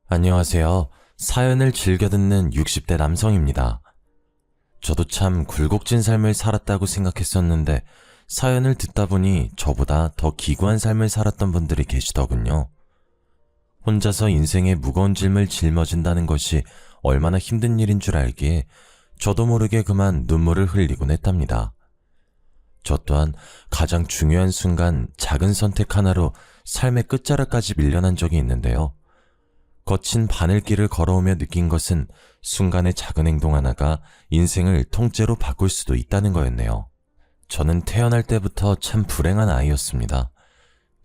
안녕하세요. 사연을 즐겨 듣는 60대 남성입니다. 저도 참 굴곡진 삶을 살았다고 생각했었는데 사연을 듣다 보니 저보다 더 기구한 삶을 살았던 분들이 계시더군요. 혼자서 인생의 무거운 짐을 짊어진다는 것이 얼마나 힘든 일인 줄 알기에 저도 모르게 그만 눈물을 흘리곤 했답니다. 저 또한 가장 중요한 순간 작은 선택 하나로 삶의 끝자락까지 밀려난 적이 있는데요. 거친 바늘길을 걸어오며 느낀 것은 순간의 작은 행동 하나가 인생을 통째로 바꿀 수도 있다는 거였네요. 저는 태어날 때부터 참 불행한 아이였습니다.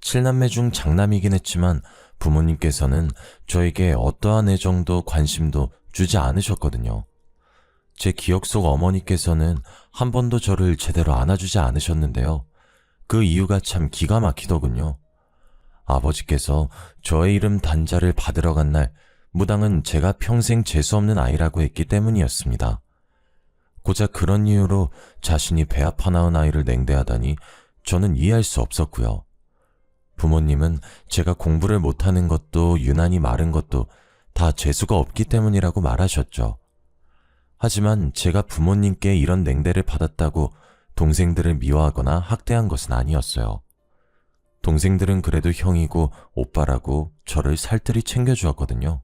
7남매 중 장남이긴 했지만 부모님께서는 저에게 어떠한 애정도 관심도 주지 않으셨거든요. 제 기억 속 어머니께서는 한 번도 저를 제대로 안아주지 않으셨는데요. 그 이유가 참 기가 막히더군요. 아버지께서 저의 이름 단자를 받으러 간 날 무당은 제가 평생 재수없는 아이라고 했기 때문이었습니다. 고작 그런 이유로 자신이 배 아파 낳은 아이를 냉대하다니 저는 이해할 수 없었고요. 부모님은 제가 공부를 못하는 것도 유난히 마른 것도 다 재수가 없기 때문이라고 말하셨죠. 하지만 제가 부모님께 이런 냉대를 받았다고 동생들을 미워하거나 학대한 것은 아니었어요. 동생들은 그래도 형이고 오빠라고 저를 살뜰히 챙겨주었거든요.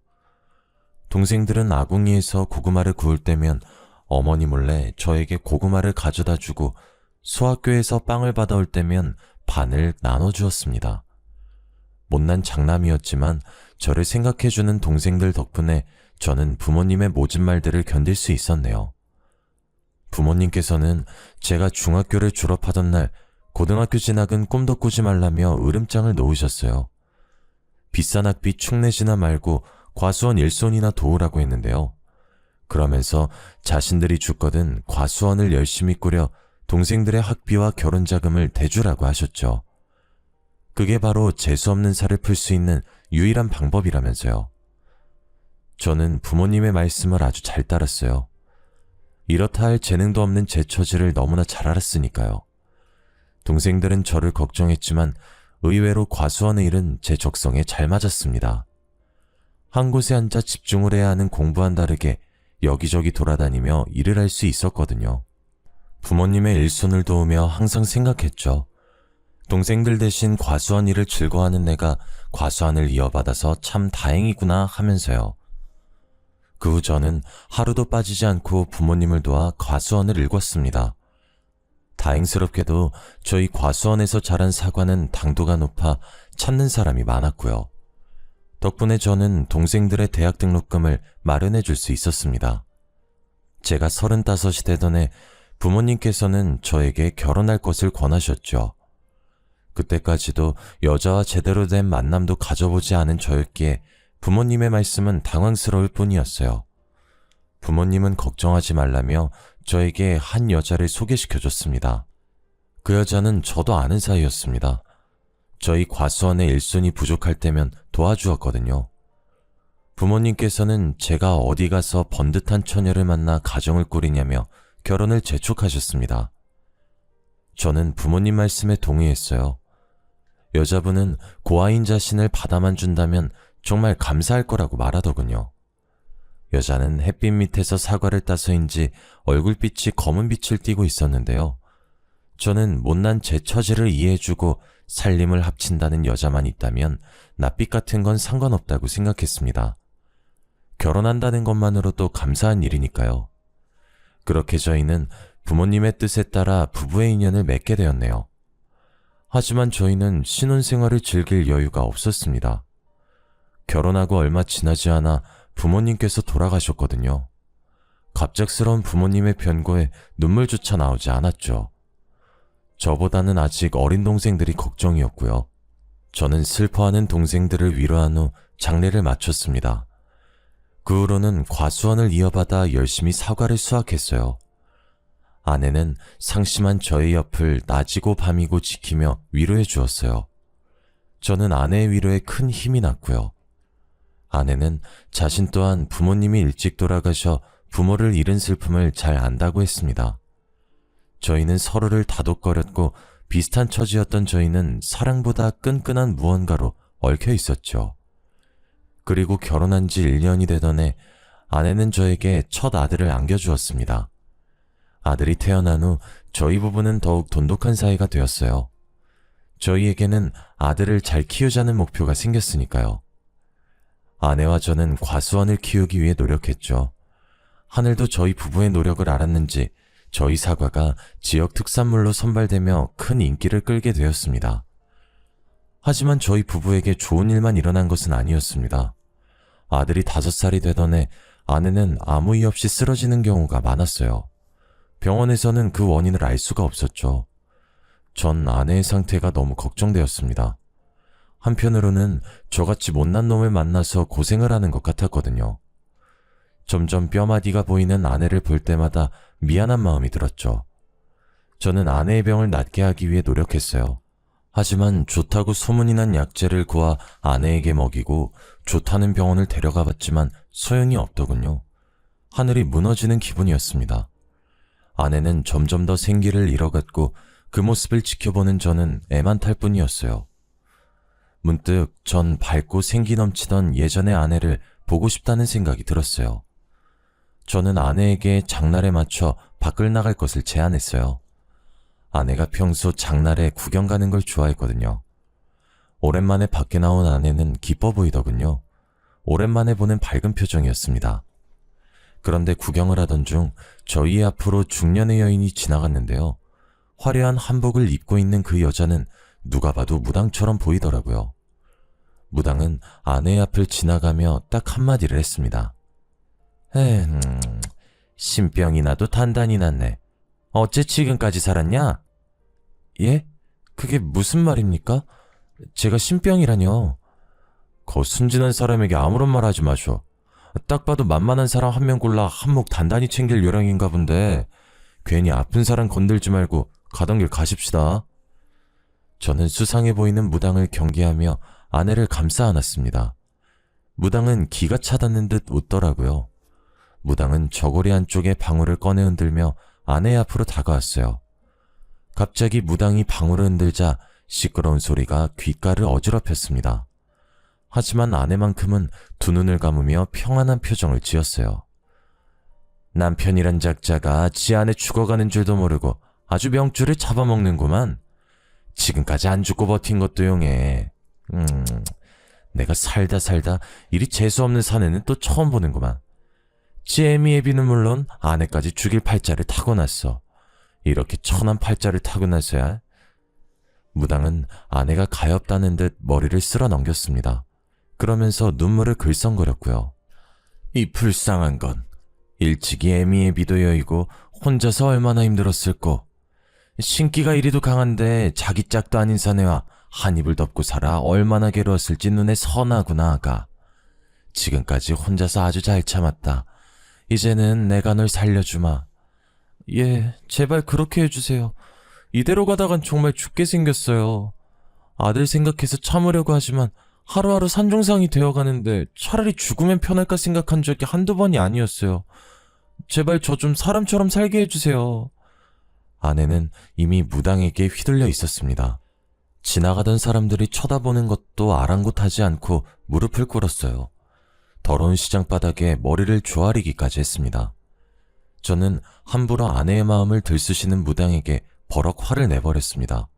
동생들은 아궁이에서 고구마를 구울 때면 어머니 몰래 저에게 고구마를 가져다 주고 소학교에서 빵을 받아올 때면 반을 나눠주었습니다. 못난 장남이었지만 저를 생각해주는 동생들 덕분에 저는 부모님의 모진 말들을 견딜 수 있었네요. 부모님께서는 제가 중학교를 졸업하던 날 고등학교 진학은 꿈도 꾸지 말라며 으름장을 놓으셨어요. 비싼 학비 축내지나 말고 과수원 일손이나 도우라고 했는데요. 그러면서 자신들이 죽거든 과수원을 열심히 꾸려 동생들의 학비와 결혼 자금을 대주라고 하셨죠. 그게 바로 재수없는 살을 풀 수 있는 유일한 방법이라면서요. 저는 부모님의 말씀을 아주 잘 따랐어요. 이렇다 할 재능도 없는 제 처지를 너무나 잘 알았으니까요. 동생들은 저를 걱정했지만 의외로 과수원의 일은 제 적성에 잘 맞았습니다. 한 곳에 앉아 집중을 해야 하는 공부와는 다르게 여기저기 돌아다니며 일을 할 수 있었거든요. 부모님의 일손을 도우며 항상 생각했죠. 동생들 대신 과수원 일을 즐거워하는 내가 과수원을 이어받아서 참 다행이구나 하면서요. 그 후 저는 하루도 빠지지 않고 부모님을 도와 과수원을 일궜습니다. 다행스럽게도 저희 과수원에서 자란 사과는 당도가 높아 찾는 사람이 많았고요. 덕분에 저는 동생들의 대학 등록금을 마련해 줄 수 있었습니다. 제가 35이 되던 해 부모님께서는 저에게 결혼할 것을 권하셨죠. 그때까지도 여자와 제대로 된 만남도 가져보지 않은 저였기에 부모님의 말씀은 당황스러울 뿐이었어요. 부모님은 걱정하지 말라며 저에게 한 여자를 소개시켜줬습니다. 그 여자는 저도 아는 사이였습니다. 저희 과수원의 일손이 부족할 때면 도와주었거든요. 부모님께서는 제가 어디 가서 번듯한 처녀를 만나 가정을 꾸리냐며 결혼을 재촉하셨습니다. 저는 부모님 말씀에 동의했어요. 여자분은 고아인 자신을 받아만 준다면 정말 감사할 거라고 말하더군요. 여자는 햇빛 밑에서 사과를 따서인지 얼굴빛이 검은 빛을 띠고 있었는데요. 저는 못난 제 처지를 이해해주고 살림을 합친다는 여자만 있다면 낯빛 같은 건 상관없다고 생각했습니다. 결혼한다는 것만으로도 감사한 일이니까요. 그렇게 저희는 부모님의 뜻에 따라 부부의 인연을 맺게 되었네요. 하지만 저희는 신혼생활을 즐길 여유가 없었습니다. 결혼하고 얼마 지나지 않아 부모님께서 돌아가셨거든요. 갑작스러운 부모님의 변고에 눈물조차 나오지 않았죠. 저보다는 아직 어린 동생들이 걱정이었고요. 저는 슬퍼하는 동생들을 위로한 후 장례를 마쳤습니다. 그 후로는 과수원을 이어받아 열심히 사과를 수확했어요. 아내는 상심한 저의 옆을 낮이고 밤이고 지키며 위로해 주었어요. 저는 아내의 위로에 큰 힘이 났고요. 아내는 자신 또한 부모님이 일찍 돌아가셔 부모를 잃은 슬픔을 잘 안다고 했습니다. 저희는 서로를 다독거렸고 비슷한 처지였던 저희는 사랑보다 끈끈한 무언가로 얽혀 있었죠. 그리고 결혼한 지 1년이 되던 해 아내는 저에게 첫 아들을 안겨주었습니다. 아들이 태어난 후 저희 부부는 더욱 돈독한 사이가 되었어요. 저희에게는 아들을 잘 키우자는 목표가 생겼으니까요. 아내와 저는 과수원을 키우기 위해 노력했죠. 하늘도 저희 부부의 노력을 알았는지 저희 사과가 지역 특산물로 선발되며 큰 인기를 끌게 되었습니다. 하지만 저희 부부에게 좋은 일만 일어난 것은 아니었습니다. 아들이 5살이 되던 해 아내는 아무 이유 없이 쓰러지는 경우가 많았어요. 병원에서는 그 원인을 알 수가 없었죠. 전 아내의 상태가 너무 걱정되었습니다. 한편으로는 저같이 못난 놈을 만나서 고생을 하는 것 같았거든요. 점점 뼈마디가 보이는 아내를 볼 때마다 미안한 마음이 들었죠. 저는 아내의 병을 낫게 하기 위해 노력했어요. 하지만 좋다고 소문이 난 약재를 구하 아내에게 먹이고 좋다는 병원을 데려가 봤지만 소용이 없더군요. 하늘이 무너지는 기분이었습니다. 아내는 점점 더 생기를 잃어갔고 그 모습을 지켜보는 저는 애만 탈 뿐이었어요. 문득 전 밝고 생기 넘치던 예전의 아내를 보고 싶다는 생각이 들었어요. 저는 아내에게 장날에 맞춰 밖을 나갈 것을 제안했어요. 아내가 평소 장날에 구경 가는 걸 좋아했거든요. 오랜만에 밖에 나온 아내는 기뻐 보이더군요. 오랜만에 보는 밝은 표정이었습니다. 그런데 구경을 하던 중 저희 앞으로 중년의 여인이 지나갔는데요. 화려한 한복을 입고 있는 그 여자는 누가 봐도 무당처럼 보이더라고요. 무당은 아내의 앞을 지나가며 딱 한마디를 했습니다. 신병이 나도 단단히 났네. 어째 지금까지 살았냐? 예? 그게 무슨 말입니까? 제가 신병이라뇨. 거 순진한 사람에게 아무런 말 하지 마쇼. 딱 봐도 만만한 사람 한 명 골라 한몫 단단히 챙길 요량인가 본데 괜히 아픈 사람 건들지 말고 가던 길 가십시다. 저는 수상해 보이는 무당을 경계하며 아내를 감싸 안았습니다. 무당은 기가 차닿는 듯 웃더라고요. 무당은 저고리 안쪽에 방울을 꺼내 흔들며 아내 앞으로 다가왔어요. 갑자기 무당이 방울을 흔들자 시끄러운 소리가 귓가를 어지럽혔습니다. 하지만 아내만큼은 두 눈을 감으며 평안한 표정을 지었어요. 남편이란 작자가 지 아내 죽어가는 줄도 모르고 아주 명줄을 잡아먹는구만. 지금까지 안 죽고 버틴 것도 용해. 내가 살다 이리 재수없는 사내는 또 처음 보는구만. 지 애미애비는 물론 아내까지 죽일 팔자를 타고났어. 이렇게 천한 팔자를 타고나서야. 무당은 아내가 가엾다는 듯 머리를 쓸어 넘겼습니다. 그러면서 눈물을 글썽거렸고요. 이 불쌍한 건 일찍이 애미애비도 여의고 혼자서 얼마나 힘들었을꼬. 신기가 이리도 강한데 자기 짝도 아닌 사내와 한 입을 덮고 살아 얼마나 괴로웠을지 눈에 선하구나 아가. 지금까지 혼자서 아주 잘 참았다. 이제는 내가 널 살려주마. 예, 제발 그렇게 해주세요. 이대로 가다간 정말 죽게 생겼어요. 아들 생각해서 참으려고 하지만 하루하루 산중상이 되어가는데 차라리 죽으면 편할까 생각한 적이 한두 번이 아니었어요. 제발 저 좀 사람처럼 살게 해주세요. 아내는 이미 무당에게 휘둘려 있었습니다. 지나가던 사람들이 쳐다보는 것도 아랑곳하지 않고 무릎을 꿇었어요. 더러운 시장바닥에 머리를 조아리기까지 했습니다. 저는 함부로 아내의 마음을 들쑤시는 무당에게 버럭 화를 내버렸습니다.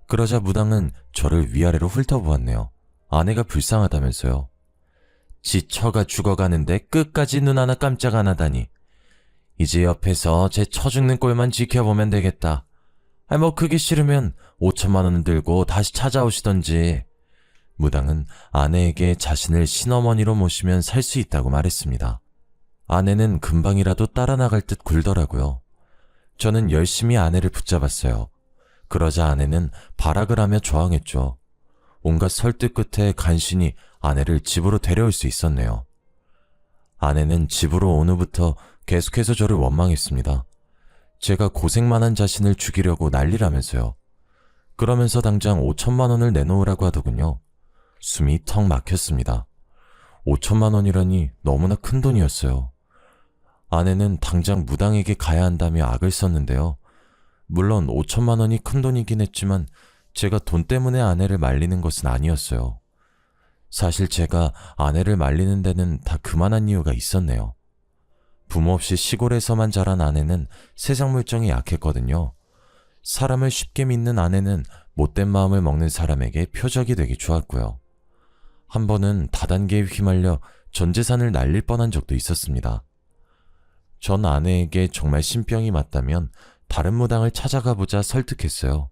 그러자 무당은 저를 위아래로 훑어보았네요. 아내가 불쌍하다면서요. 지 처가 죽어가는데 끝까지 눈 하나 깜짝 안 하다니. 이제 옆에서 제 처 죽는 꼴만 지켜보면 되겠다. 뭐 그게 싫으면 5천만 원을 들고 다시 찾아오시던지. 무당은 아내에게 자신을 신어머니로 모시면 살 수 있다고 말했습니다. 아내는 금방이라도 따라 나갈 듯 굴더라고요. 저는 열심히 아내를 붙잡았어요. 그러자 아내는 발악을 하며 저항했죠. 온갖 설득 끝에 간신히 아내를 집으로 데려올 수 있었네요. 아내는 집으로 온 후부터 계속해서 저를 원망했습니다. 제가 고생만 한 자신을 죽이려고 난리라면서요. 그러면서 당장 5천만 원을 내놓으라고 하더군요. 숨이 턱 막혔습니다. 5천만 원이라니 너무나 큰 돈이었어요. 아내는 당장 무당에게 가야 한다며 악을 썼는데요. 물론 5천만 원이 큰 돈이긴 했지만 제가 돈 때문에 아내를 말리는 것은 아니었어요. 사실 제가 아내를 말리는 데는 다 그만한 이유가 있었네요. 부모 없이 시골에서만 자란 아내는 세상 물정이 약했거든요. 사람을 쉽게 믿는 아내는 못된 마음을 먹는 사람에게 표적이 되기 좋았고요. 한 번은 다단계에 휘말려 전 재산을 날릴 뻔한 적도 있었습니다. 전 아내에게 정말 신병이 맞다면 다른 무당을 찾아가 보자 설득했어요.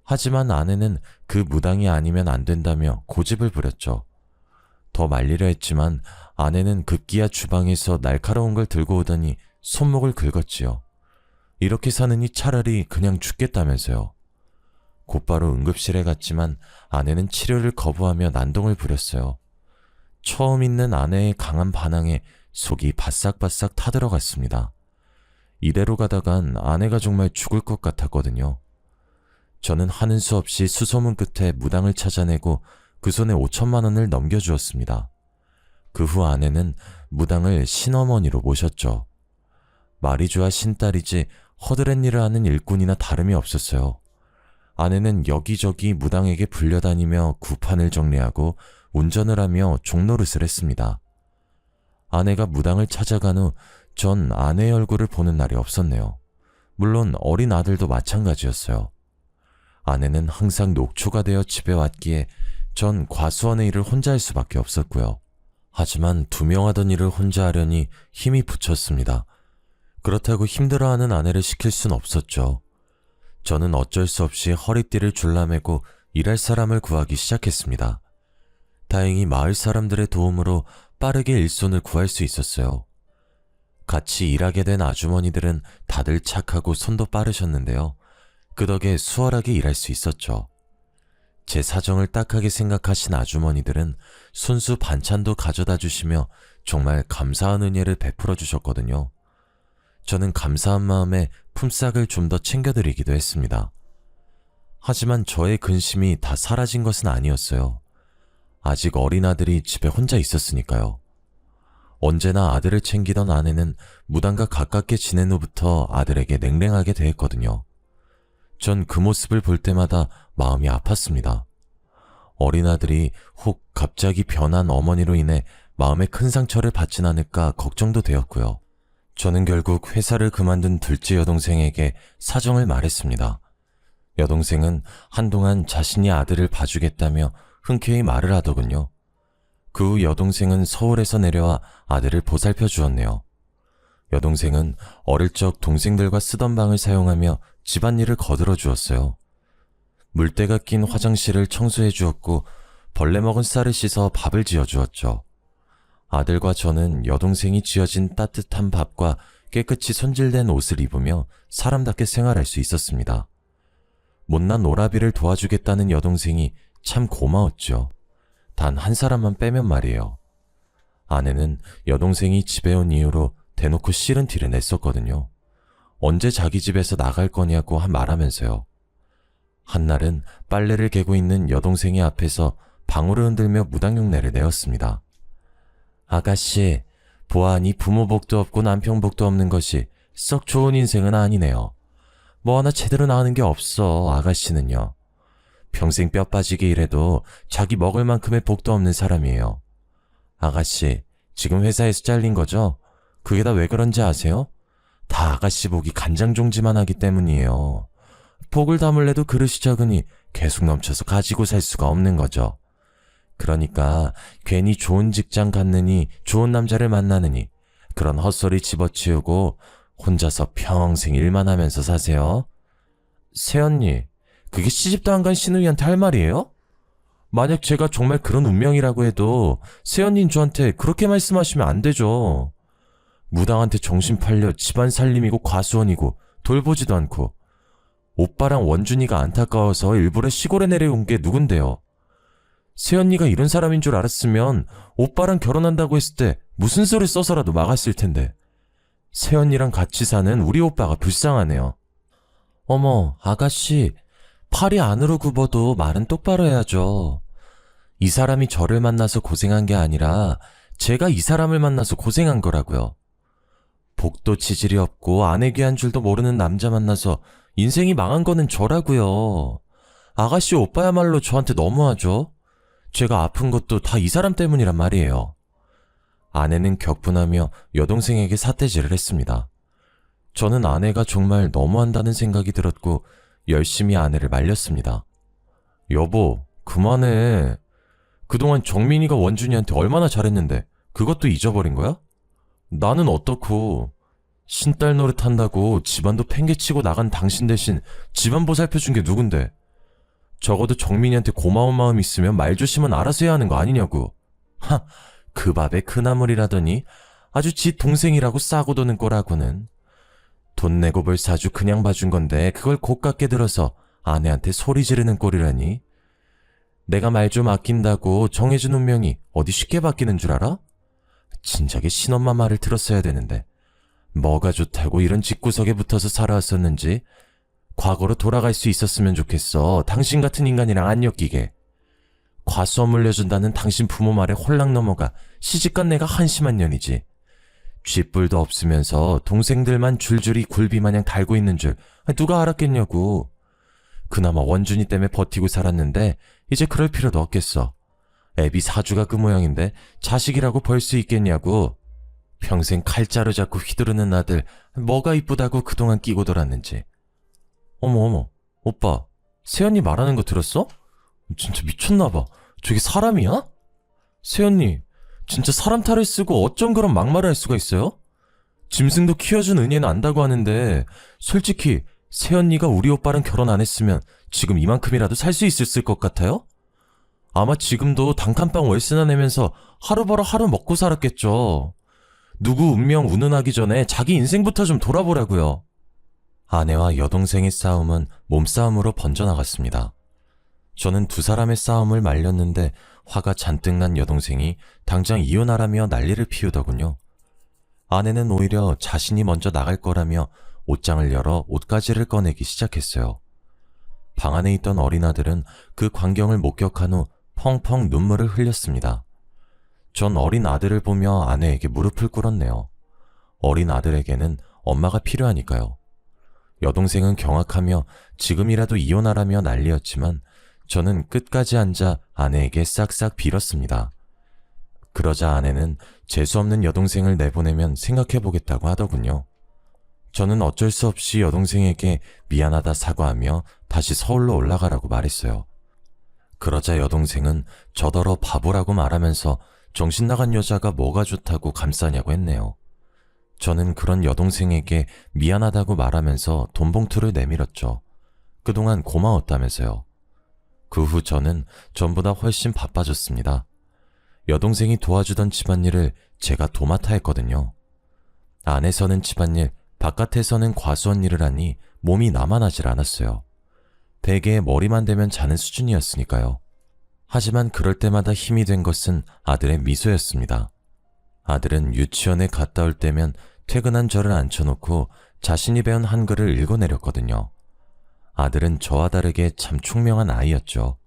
하지만 아내는 그 무당이 아니면 안 된다며 고집을 부렸죠. 더 말리려 했지만 아내는 급기야 주방에서 날카로운 걸 들고 오더니 손목을 긁었지요. 이렇게 사느니 차라리 그냥 죽겠다면서요. 곧바로 응급실에 갔지만 아내는 치료를 거부하며 난동을 부렸어요. 처음 있는 아내의 강한 반항에 속이 바싹바싹 타들어갔습니다. 이대로 가다간 아내가 정말 죽을 것 같았거든요. 저는 하는 수 없이 수소문 끝에 무당을 찾아내고 그 손에 5천만 원을 넘겨주었습니다. 그 후 아내는 무당을 신어머니로 모셨죠. 말이 좋아 신딸이지 허드렛 일을 하는 일꾼이나 다름이 없었어요. 아내는 여기저기 무당에게 불려다니며 구판을 정리하고 운전을 하며 종노릇을 했습니다. 아내가 무당을 찾아간 후 전 아내의 얼굴을 보는 날이 없었네요. 물론 어린 아들도 마찬가지였어요. 아내는 항상 녹초가 되어 집에 왔기에 전 과수원의 일을 혼자 할 수밖에 없었고요. 하지만 2명 하던 일을 혼자 하려니 힘이 붙였습니다. 그렇다고 힘들어하는 아내를 시킬 순 없었죠. 저는 어쩔 수 없이 허리띠를 줄라매고 일할 사람을 구하기 시작했습니다. 다행히 마을 사람들의 도움으로 빠르게 일손을 구할 수 있었어요. 같이 일하게 된 아주머니들은 다들 착하고 손도 빠르셨는데요. 그 덕에 수월하게 일할 수 있었죠. 제 사정을 딱하게 생각하신 아주머니들은 손수 반찬도 가져다 주시며 정말 감사한 은혜를 베풀어 주셨거든요. 저는 감사한 마음에 품삯을 좀 더 챙겨드리기도 했습니다. 하지만 저의 근심이 다 사라진 것은 아니었어요. 아직 어린 아들이 집에 혼자 있었으니까요. 언제나 아들을 챙기던 아내는 무당과 가깝게 지낸 후부터 아들에게 냉랭하게 대했거든요. 전 그 모습을 볼 때마다 마음이 아팠습니다. 어린 아들이 혹 갑자기 변한 어머니로 인해 마음에 큰 상처를 받진 않을까 걱정도 되었고요. 저는 결국 회사를 그만둔 둘째 여동생에게 사정을 말했습니다. 여동생은 한동안 자신이 아들을 봐주겠다며 흔쾌히 말을 하더군요. 그 후 여동생은 서울에서 내려와 아들을 보살펴 주었네요. 여동생은 어릴 적 동생들과 쓰던 방을 사용하며 집안일을 거들어 주었어요. 물때가 낀 화장실을 청소해 주었고 벌레 먹은 쌀을 씻어 밥을 지어 주었죠. 아들과 저는 여동생이 지어진 따뜻한 밥과 깨끗이 손질된 옷을 입으며 사람답게 생활할 수 있었습니다. 못난 오라비를 도와주겠다는 여동생이 참 고마웠죠. 단 한 사람만 빼면 말이에요. 아내는 여동생이 집에 온 이후로 대놓고 싫은 티를 냈었거든요. 언제 자기 집에서 나갈 거냐고 말하면서요. 한날은 빨래를 개고 있는 여동생의 앞에서 방울을 흔들며 무당흉내를 내었습니다. 아가씨, 보아하니 부모 복도 없고 남편 복도 없는 것이 썩 좋은 인생은 아니네요. 뭐 하나 제대로 나가는 게 없어, 아가씨는요. 평생 뼈 빠지게 일해도 자기 먹을 만큼의 복도 없는 사람이에요. 아가씨, 지금 회사에서 잘린 거죠? 그게 다 왜 그런지 아세요? 다 아가씨 복이 간장종지만 하기 때문이에요. 복을 담을래도 그릇이 적으니 계속 넘쳐서 가지고 살 수가 없는 거죠. 그러니까 괜히 좋은 직장 갔느니 좋은 남자를 만나느니 그런 헛소리 집어치우고 혼자서 평생 일만 하면서 사세요. 새언니, 그게 시집도 안 간 시누이한테 할 말이에요? 만약 제가 정말 그런 운명이라고 해도 새언니는 저한테 그렇게 말씀하시면 안 되죠. 무당한테 정신 팔려 집안 살림이고 과수원이고 돌보지도 않고 오빠랑 원준이가 안타까워서 일부러 시골에 내려온 게 누군데요? 새언니가 이런 사람인 줄 알았으면 오빠랑 결혼한다고 했을 때 무슨 소리 써서라도 막았을 텐데. 새언니랑 같이 사는 우리 오빠가 불쌍하네요. 어머, 아가씨, 팔이 안으로 굽어도 말은 똑바로 해야죠. 이 사람이 저를 만나서 고생한 게 아니라 제가 이 사람을 만나서 고생한 거라고요. 복도 지질이 없고 아내 귀한 줄도 모르는 남자 만나서 인생이 망한 거는 저라고요. 아가씨 오빠야말로 저한테 너무하죠. 제가 아픈 것도 다 이 사람 때문이란 말이에요. 아내는 격분하며 여동생에게 삿대질을 했습니다. 저는 아내가 정말 너무한다는 생각이 들었고 열심히 아내를 말렸습니다. 여보, 그만해. 그동안 정민이가 원준이한테 얼마나 잘했는데 그것도 잊어버린 거야? 나는 어떻고 신딸 노릇한다고 집안도 팽개치고 나간 당신 대신 집안 보살펴준 게 누군데? 적어도 정민이한테 고마운 마음 있으면 말조심은 알아서 해야 하는 거 아니냐고. 그 밥에 그 나물이라더니 아주 지 동생이라고 싸고 도는 꼴하고는. 돈 내고 뭘 사주 그냥 봐준 건데 그걸 고깝게 들어서 아내한테 소리 지르는 꼴이라니. 내가 말 좀 아낀다고 정해준 운명이 어디 쉽게 바뀌는 줄 알아? 진작에 신엄마 말을 들었어야 되는데 뭐가 좋다고 이런 집구석에 붙어서 살아왔었는지 과거로 돌아갈 수 있었으면 좋겠어. 당신 같은 인간이랑 안 엮이게. 과수원 물려준다는 당신 부모 말에 홀랑 넘어가 시집간 내가 한심한 년이지. 쥐뿔도 없으면서 동생들만 줄줄이 굴비마냥 달고 있는 줄 누가 알았겠냐고. 그나마 원준이 때문에 버티고 살았는데 이제 그럴 필요도 없겠어. 애비 사주가 그 모양인데 자식이라고 벌 수 있겠냐고. 평생 칼자루 잡고 휘두르는 아들 뭐가 이쁘다고 그동안 끼고 돌았는지. 어머, 오빠, 세연이 말하는 거 들었어? 진짜 미쳤나봐. 저게 사람이야? 세연이 진짜 사람 탈을 쓰고 어쩜 그런 막말을 할 수가 있어요? 짐승도 키워준 은혜는 안다고 하는데 솔직히 세연이가 우리 오빠랑 결혼 안 했으면 지금 이만큼이라도 살 수 있었을 것 같아요? 아마 지금도 단칸방 월세나 내면서 하루 벌어 하루 먹고 살았겠죠. 누구 운명 운운하기 전에 자기 인생부터 좀 돌아보라고요. 아내와 여동생의 싸움은 몸싸움으로 번져나갔습니다. 저는 두 사람의 싸움을 말렸는데 화가 잔뜩 난 여동생이 당장 이혼하라며 난리를 피우더군요. 아내는 오히려 자신이 먼저 나갈 거라며 옷장을 열어 옷가지를 꺼내기 시작했어요. 방 안에 있던 어린 아들은 그 광경을 목격한 후 펑펑 눈물을 흘렸습니다. 전 어린 아들을 보며 아내에게 무릎을 꿇었네요. 어린 아들에게는 엄마가 필요하니까요. 여동생은 경악하며 지금이라도 이혼하라며 난리였지만 저는 끝까지 앉아 아내에게 싹싹 빌었습니다. 그러자 아내는 재수없는 여동생을 내보내면 생각해보겠다고 하더군요. 저는 어쩔 수 없이 여동생에게 미안하다 사과하며 다시 서울로 올라가라고 말했어요. 그러자 여동생은 저더러 바보라고 말하면서 정신 나간 여자가 뭐가 좋다고 감싸냐고 했네요. 저는 그런 여동생에게 미안하다고 말하면서 돈 봉투를 내밀었죠. 그동안 고마웠다면서요. 그 후 저는 전보다 훨씬 바빠졌습니다. 여동생이 도와주던 집안일을 제가 도맡아 했거든요. 안에서는 집안일, 바깥에서는 과수원 일을 하니 몸이 나만하질 않았어요. 베개에 머리만 대면 자는 수준이었으니까요. 하지만 그럴 때마다 힘이 된 것은 아들의 미소였습니다. 아들은 유치원에 갔다 올 때면 퇴근한 저를 앉혀놓고 자신이 배운 한글을 읽어내렸거든요. 아들은 저와 다르게 참 총명한 아이였죠.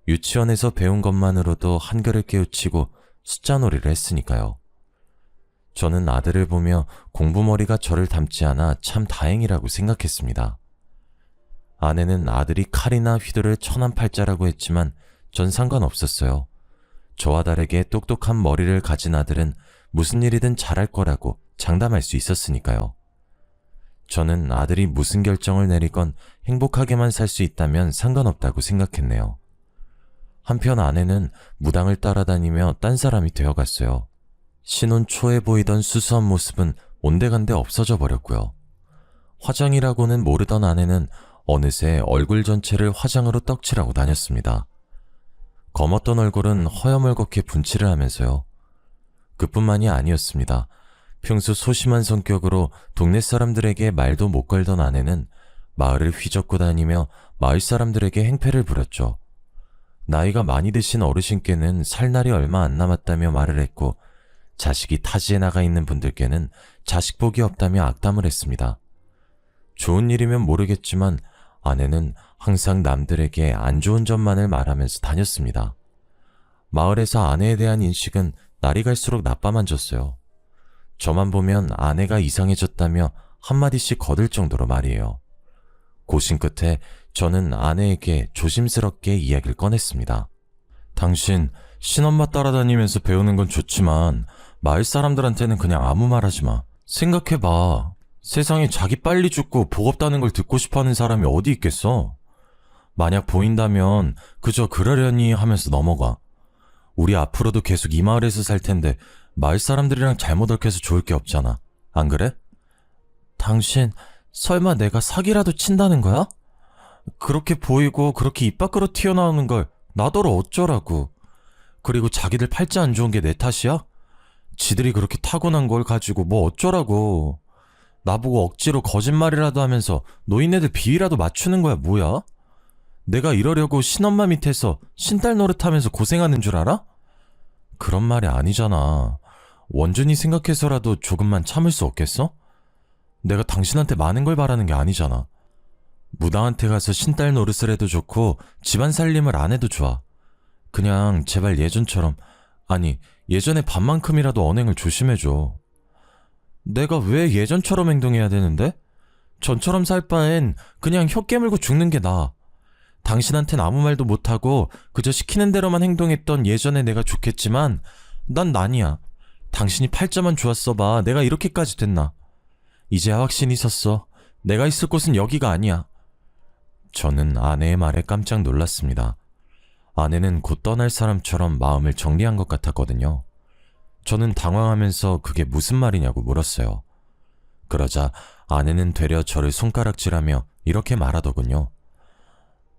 유치원에서 배운 것만으로도 한글을 깨우치고 숫자 놀이를 했으니까요. 저는 아들을 보며 공부머리가 저를 닮지 않아 참 다행이라고 생각했습니다. 아내는 아들이 칼이나 휘두를 천한팔자라고 했지만 전 상관없었어요. 저와 다르게 똑똑한 머리를 가진 아들은 무슨 일이든 잘할 거라고 장담할 수 있었으니까요. 저는 아들이 무슨 결정을 내리건 행복하게만 살 수 있다면 상관없다고 생각했네요. 한편 아내는 무당을 따라다니며 딴 사람이 되어갔어요. 신혼 초에 보이던 수수한 모습은 온데간데 없어져 버렸고요. 화장이라고는 모르던 아내는 어느새 얼굴 전체를 화장으로 떡칠하고 다녔습니다. 검었던 얼굴은 허여멀겋게 분칠을 하면서요. 그뿐만이 아니었습니다. 평소 소심한 성격으로 동네 사람들에게 말도 못 걸던 아내는 마을을 휘젓고 다니며 마을 사람들에게 행패를 부렸죠. 나이가 많이 드신 어르신께는 살 날이 얼마 안 남았다며 말을 했고 자식이 타지에 나가 있는 분들께는 자식 복이 없다며 악담을 했습니다. 좋은 일이면 모르겠지만 아내는 항상 남들에게 안 좋은 점만을 말하면서 다녔습니다. 마을에서 아내에 대한 인식은 날이 갈수록 나빠만 졌어요. 저만 보면 아내가 이상해졌다며 한마디씩 거들 정도로 말이에요. 고심 끝에 저는 아내에게 조심스럽게 이야기를 꺼냈습니다. 당신 신엄마 따라다니면서 배우는 건 좋지만 마을 사람들한테는 그냥 아무 말 하지 마. 생각해봐. 세상에 자기 빨리 죽고 복 없다는 걸 듣고 싶어하는 사람이 어디 있겠어? 만약 보인다면 그저 그러려니 하면서 넘어가. 우리 앞으로도 계속 이 마을에서 살 텐데 마을 사람들이랑 잘못 얽혀서 좋을 게 없잖아. 안 그래? 당신 설마 내가 사기라도 친다는 거야? 그렇게 보이고 그렇게 입 밖으로 튀어나오는 걸 나더러 어쩌라고. 그리고 자기들 팔자 안 좋은 게 내 탓이야? 지들이 그렇게 타고난 걸 가지고 뭐 어쩌라고. 나보고 억지로 거짓말이라도 하면서 노인네들 비위라도 맞추는 거야 뭐야? 내가 이러려고 신엄마 밑에서 신딸 노릇하면서 고생하는 줄 알아? 그런 말이 아니잖아. 원준이 생각해서라도 조금만 참을 수 없겠어? 내가 당신한테 많은 걸 바라는 게 아니잖아. 무당한테 가서 신딸 노릇을 해도 좋고 집안 살림을 안 해도 좋아. 그냥 제발 예전처럼, 아니 예전에 반만큼이라도 언행을 조심해줘. 내가 왜 예전처럼 행동해야 되는데? 전처럼 살 바엔 그냥 혀 깨물고 죽는 게 나아. 당신한텐 아무 말도 못하고 그저 시키는 대로만 행동했던 예전의 내가 좋겠지만 난 아니야. 당신이 팔자만 좋았어 봐. 내가 이렇게까지 됐나. 이제야 확신이 섰어. 내가 있을 곳은 여기가 아니야. 저는 아내의 말에 깜짝 놀랐습니다. 아내는 곧 떠날 사람처럼 마음을 정리한 것 같았거든요. 저는 당황하면서 그게 무슨 말이냐고 물었어요. 그러자 아내는 되려 저를 손가락질하며 이렇게 말하더군요.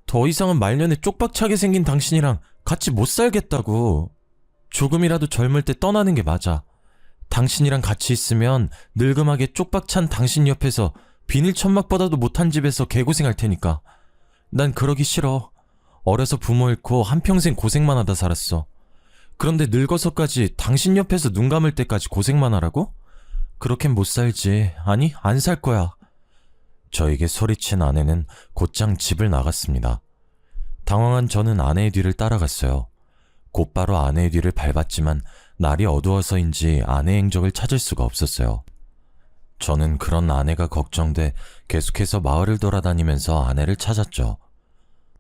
더 이상은 말년에 쪽박차게 생긴 당신이랑 같이 못 살겠다고. 조금이라도 젊을 때 떠나는 게 맞아. 당신이랑 같이 있으면 늙음하게 쪽박찬 당신 옆에서 비닐 천막보다도 못한 집에서 개고생할 테니까. 난 그러기 싫어. 어려서 부모 잃고 한평생 고생만 하다 살았어. 그런데 늙어서까지 당신 옆에서 눈 감을 때까지 고생만 하라고? 그렇게는 못 살지. 아니, 안 살 거야. 저에게 소리친 아내는 곧장 집을 나갔습니다. 당황한 저는 아내의 뒤를 따라갔어요. 곧바로 아내의 뒤를 밟았지만 날이 어두워서인지 아내의 행적을 찾을 수가 없었어요. 저는 그런 아내가 걱정돼 계속해서 마을을 돌아다니면서 아내를 찾았죠.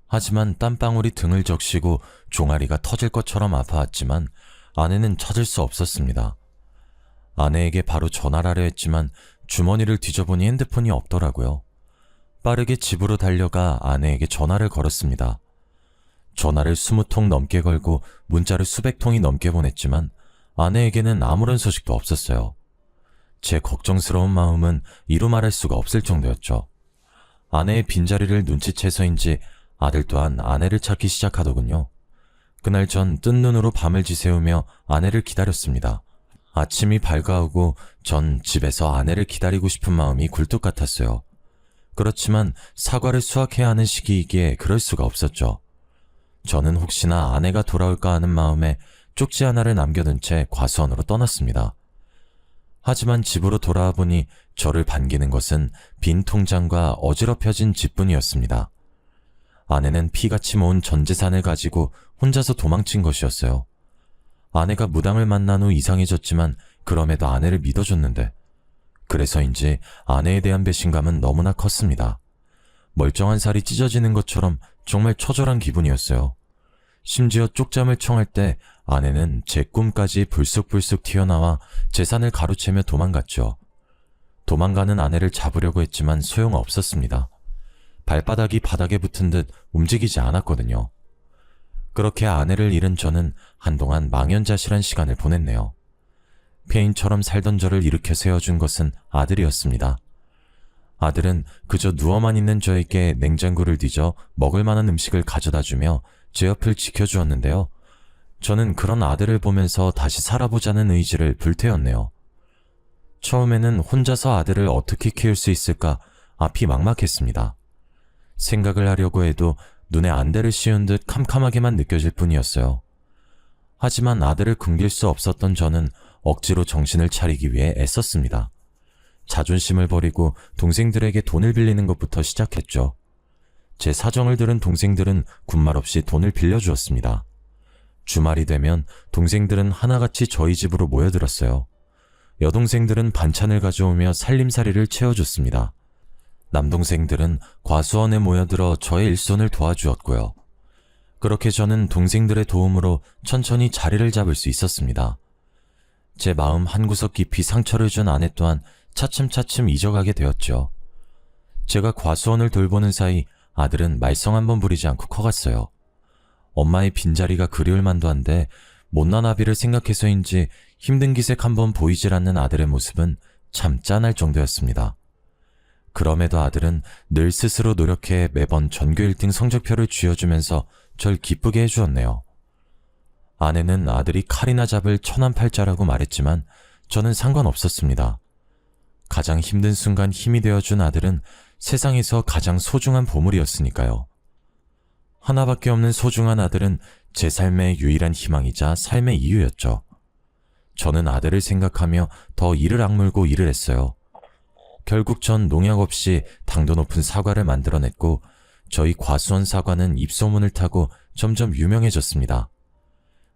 하지만 땀방울이 등을 적시고 종아리가 터질 것처럼 아파왔지만 아내는 찾을 수 없었습니다. 아내에게 바로 전화를 하려 했지만 주머니를 뒤져보니 핸드폰이 없더라고요. 빠르게 집으로 달려가 아내에게 전화를 걸었습니다. 전화를 20통 넘게 걸고 문자를 수백 통이 넘게 보냈지만 아내에게는 아무런 소식도 없었어요. 제 걱정스러운 마음은 이루 말할 수가 없을 정도였죠. 아내의 빈자리를 눈치채서인지 아들 또한 아내를 찾기 시작하더군요. 그날 전 뜬 눈으로 밤을 지새우며 아내를 기다렸습니다. 아침이 밝아오고 전 집에서 아내를 기다리고 싶은 마음이 굴뚝 같았어요. 그렇지만 사과를 수확해야 하는 시기이기에 그럴 수가 없었죠. 저는 혹시나 아내가 돌아올까 하는 마음에 쪽지 하나를 남겨둔 채 과수원으로 떠났습니다. 하지만 집으로 돌아와 보니 저를 반기는 것은 빈 통장과 어지럽혀진 집뿐이었습니다. 아내는 피같이 모은 전 재산을 가지고 혼자서 도망친 것이었어요. 아내가 무당을 만난 후 이상해졌지만 그럼에도 아내를 믿어줬는데 그래서인지 아내에 대한 배신감은 너무나 컸습니다. 멀쩡한 살이 찢어지는 것처럼 정말 처절한 기분이었어요. 심지어 쪽잠을 청할 때 아내는 제 꿈까지 불쑥불쑥 튀어나와 재산을 가로채며 도망갔죠. 도망가는 아내를 잡으려고 했지만 소용없었습니다. 발바닥이 바닥에 붙은 듯 움직이지 않았거든요. 그렇게 아내를 잃은 저는 한동안 망연자실한 시간을 보냈네요. 폐인처럼 살던 저를 일으켜 세워준 것은 아들이었습니다. 아들은 그저 누워만 있는 저에게 냉장고를 뒤져 먹을 만한 음식을 가져다주며 제 옆을 지켜주었는데요. 저는 그런 아들을 보면서 다시 살아보자는 의지를 불태웠네요. 처음에는 혼자서 아들을 어떻게 키울 수 있을까 앞이 막막했습니다. 생각을 하려고 해도 눈에 안대를 씌운 듯 캄캄하게만 느껴질 뿐이었어요. 하지만 아들을 굶길 수 없었던 저는 억지로 정신을 차리기 위해 애썼습니다. 자존심을 버리고 동생들에게 돈을 빌리는 것부터 시작했죠. 제 사정을 들은 동생들은 군말 없이 돈을 빌려주었습니다. 주말이 되면 동생들은 하나같이 저희 집으로 모여들었어요. 여동생들은 반찬을 가져오며 살림살이를 채워줬습니다. 남동생들은 과수원에 모여들어 저의 일손을 도와주었고요. 그렇게 저는 동생들의 도움으로 천천히 자리를 잡을 수 있었습니다. 제 마음 한구석 깊이 상처를 준 아내 또한 차츰차츰 잊어가게 되었죠. 제가 과수원을 돌보는 사이 아들은 말썽 한번 부리지 않고 커갔어요. 엄마의 빈자리가 그리울 만도 한데 못난 아비를 생각해서인지 힘든 기색 한번 보이질 않는 아들의 모습은 참 짠할 정도였습니다. 그럼에도 아들은 늘 스스로 노력해 매번 전교 1등 성적표를 쥐어주면서 절 기쁘게 해주었네요. 아내는 아들이 칼이나 잡을 천한팔자라고 말했지만 저는 상관없었습니다. 가장 힘든 순간 힘이 되어준 아들은 세상에서 가장 소중한 보물이었으니까요. 하나밖에 없는 소중한 아들은 제 삶의 유일한 희망이자 삶의 이유였죠. 저는 아들을 생각하며 더 이를 악물고 일을 했어요. 결국 전 농약 없이 당도 높은 사과를 만들어냈고 저희 과수원 사과는 입소문을 타고 점점 유명해졌습니다.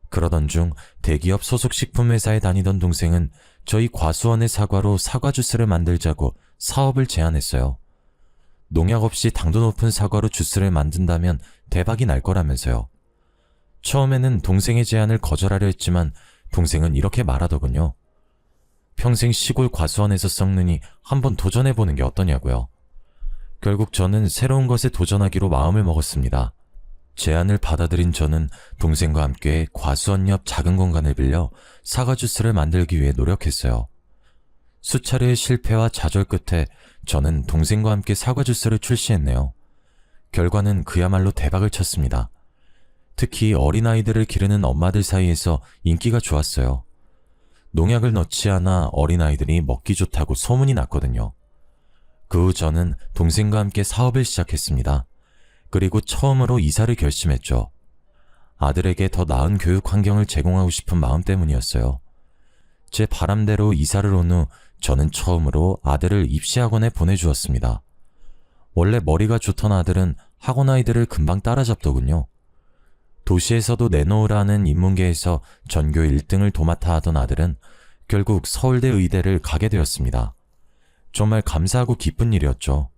그러던 중 대기업 소속 식품회사에 다니던 동생은 저희 과수원의 사과로 사과 주스를 만들자고 사업을 제안했어요. 농약 없이 당도 높은 사과로 주스를 만든다면 대박이 날 거라면서요. 처음에는 동생의 제안을 거절하려 했지만 동생은 이렇게 말하더군요. 평생 시골 과수원에서 썩느니 한번 도전해보는 게 어떠냐고요. 결국 저는 새로운 것에 도전하기로 마음을 먹었습니다. 제안을 받아들인 저는 동생과 함께 과수원 옆 작은 공간을 빌려 사과 주스를 만들기 위해 노력했어요. 수차례의 실패와 좌절 끝에 저는 동생과 함께 사과 주스를 출시했네요. 결과는 그야말로 대박을 쳤습니다. 특히 어린아이들을 기르는 엄마들 사이에서 인기가 좋았어요. 농약을 넣지 않아 어린아이들이 먹기 좋다고 소문이 났거든요. 그 후 저는 동생과 함께 사업을 시작했습니다. 그리고 처음으로 이사를 결심했죠. 아들에게 더 나은 교육 환경을 제공하고 싶은 마음 때문이었어요. 제 바람대로 이사를 온 후 저는 처음으로 아들을 입시학원에 보내주었습니다. 원래 머리가 좋던 아들은 학원 아이들을 금방 따라잡더군요. 도시에서도 내놓으라 하는 인문계에서 전교 1등을 도맡아 하던 아들은 결국 서울대 의대를 가게 되었습니다. 정말 감사하고 기쁜 일이었죠.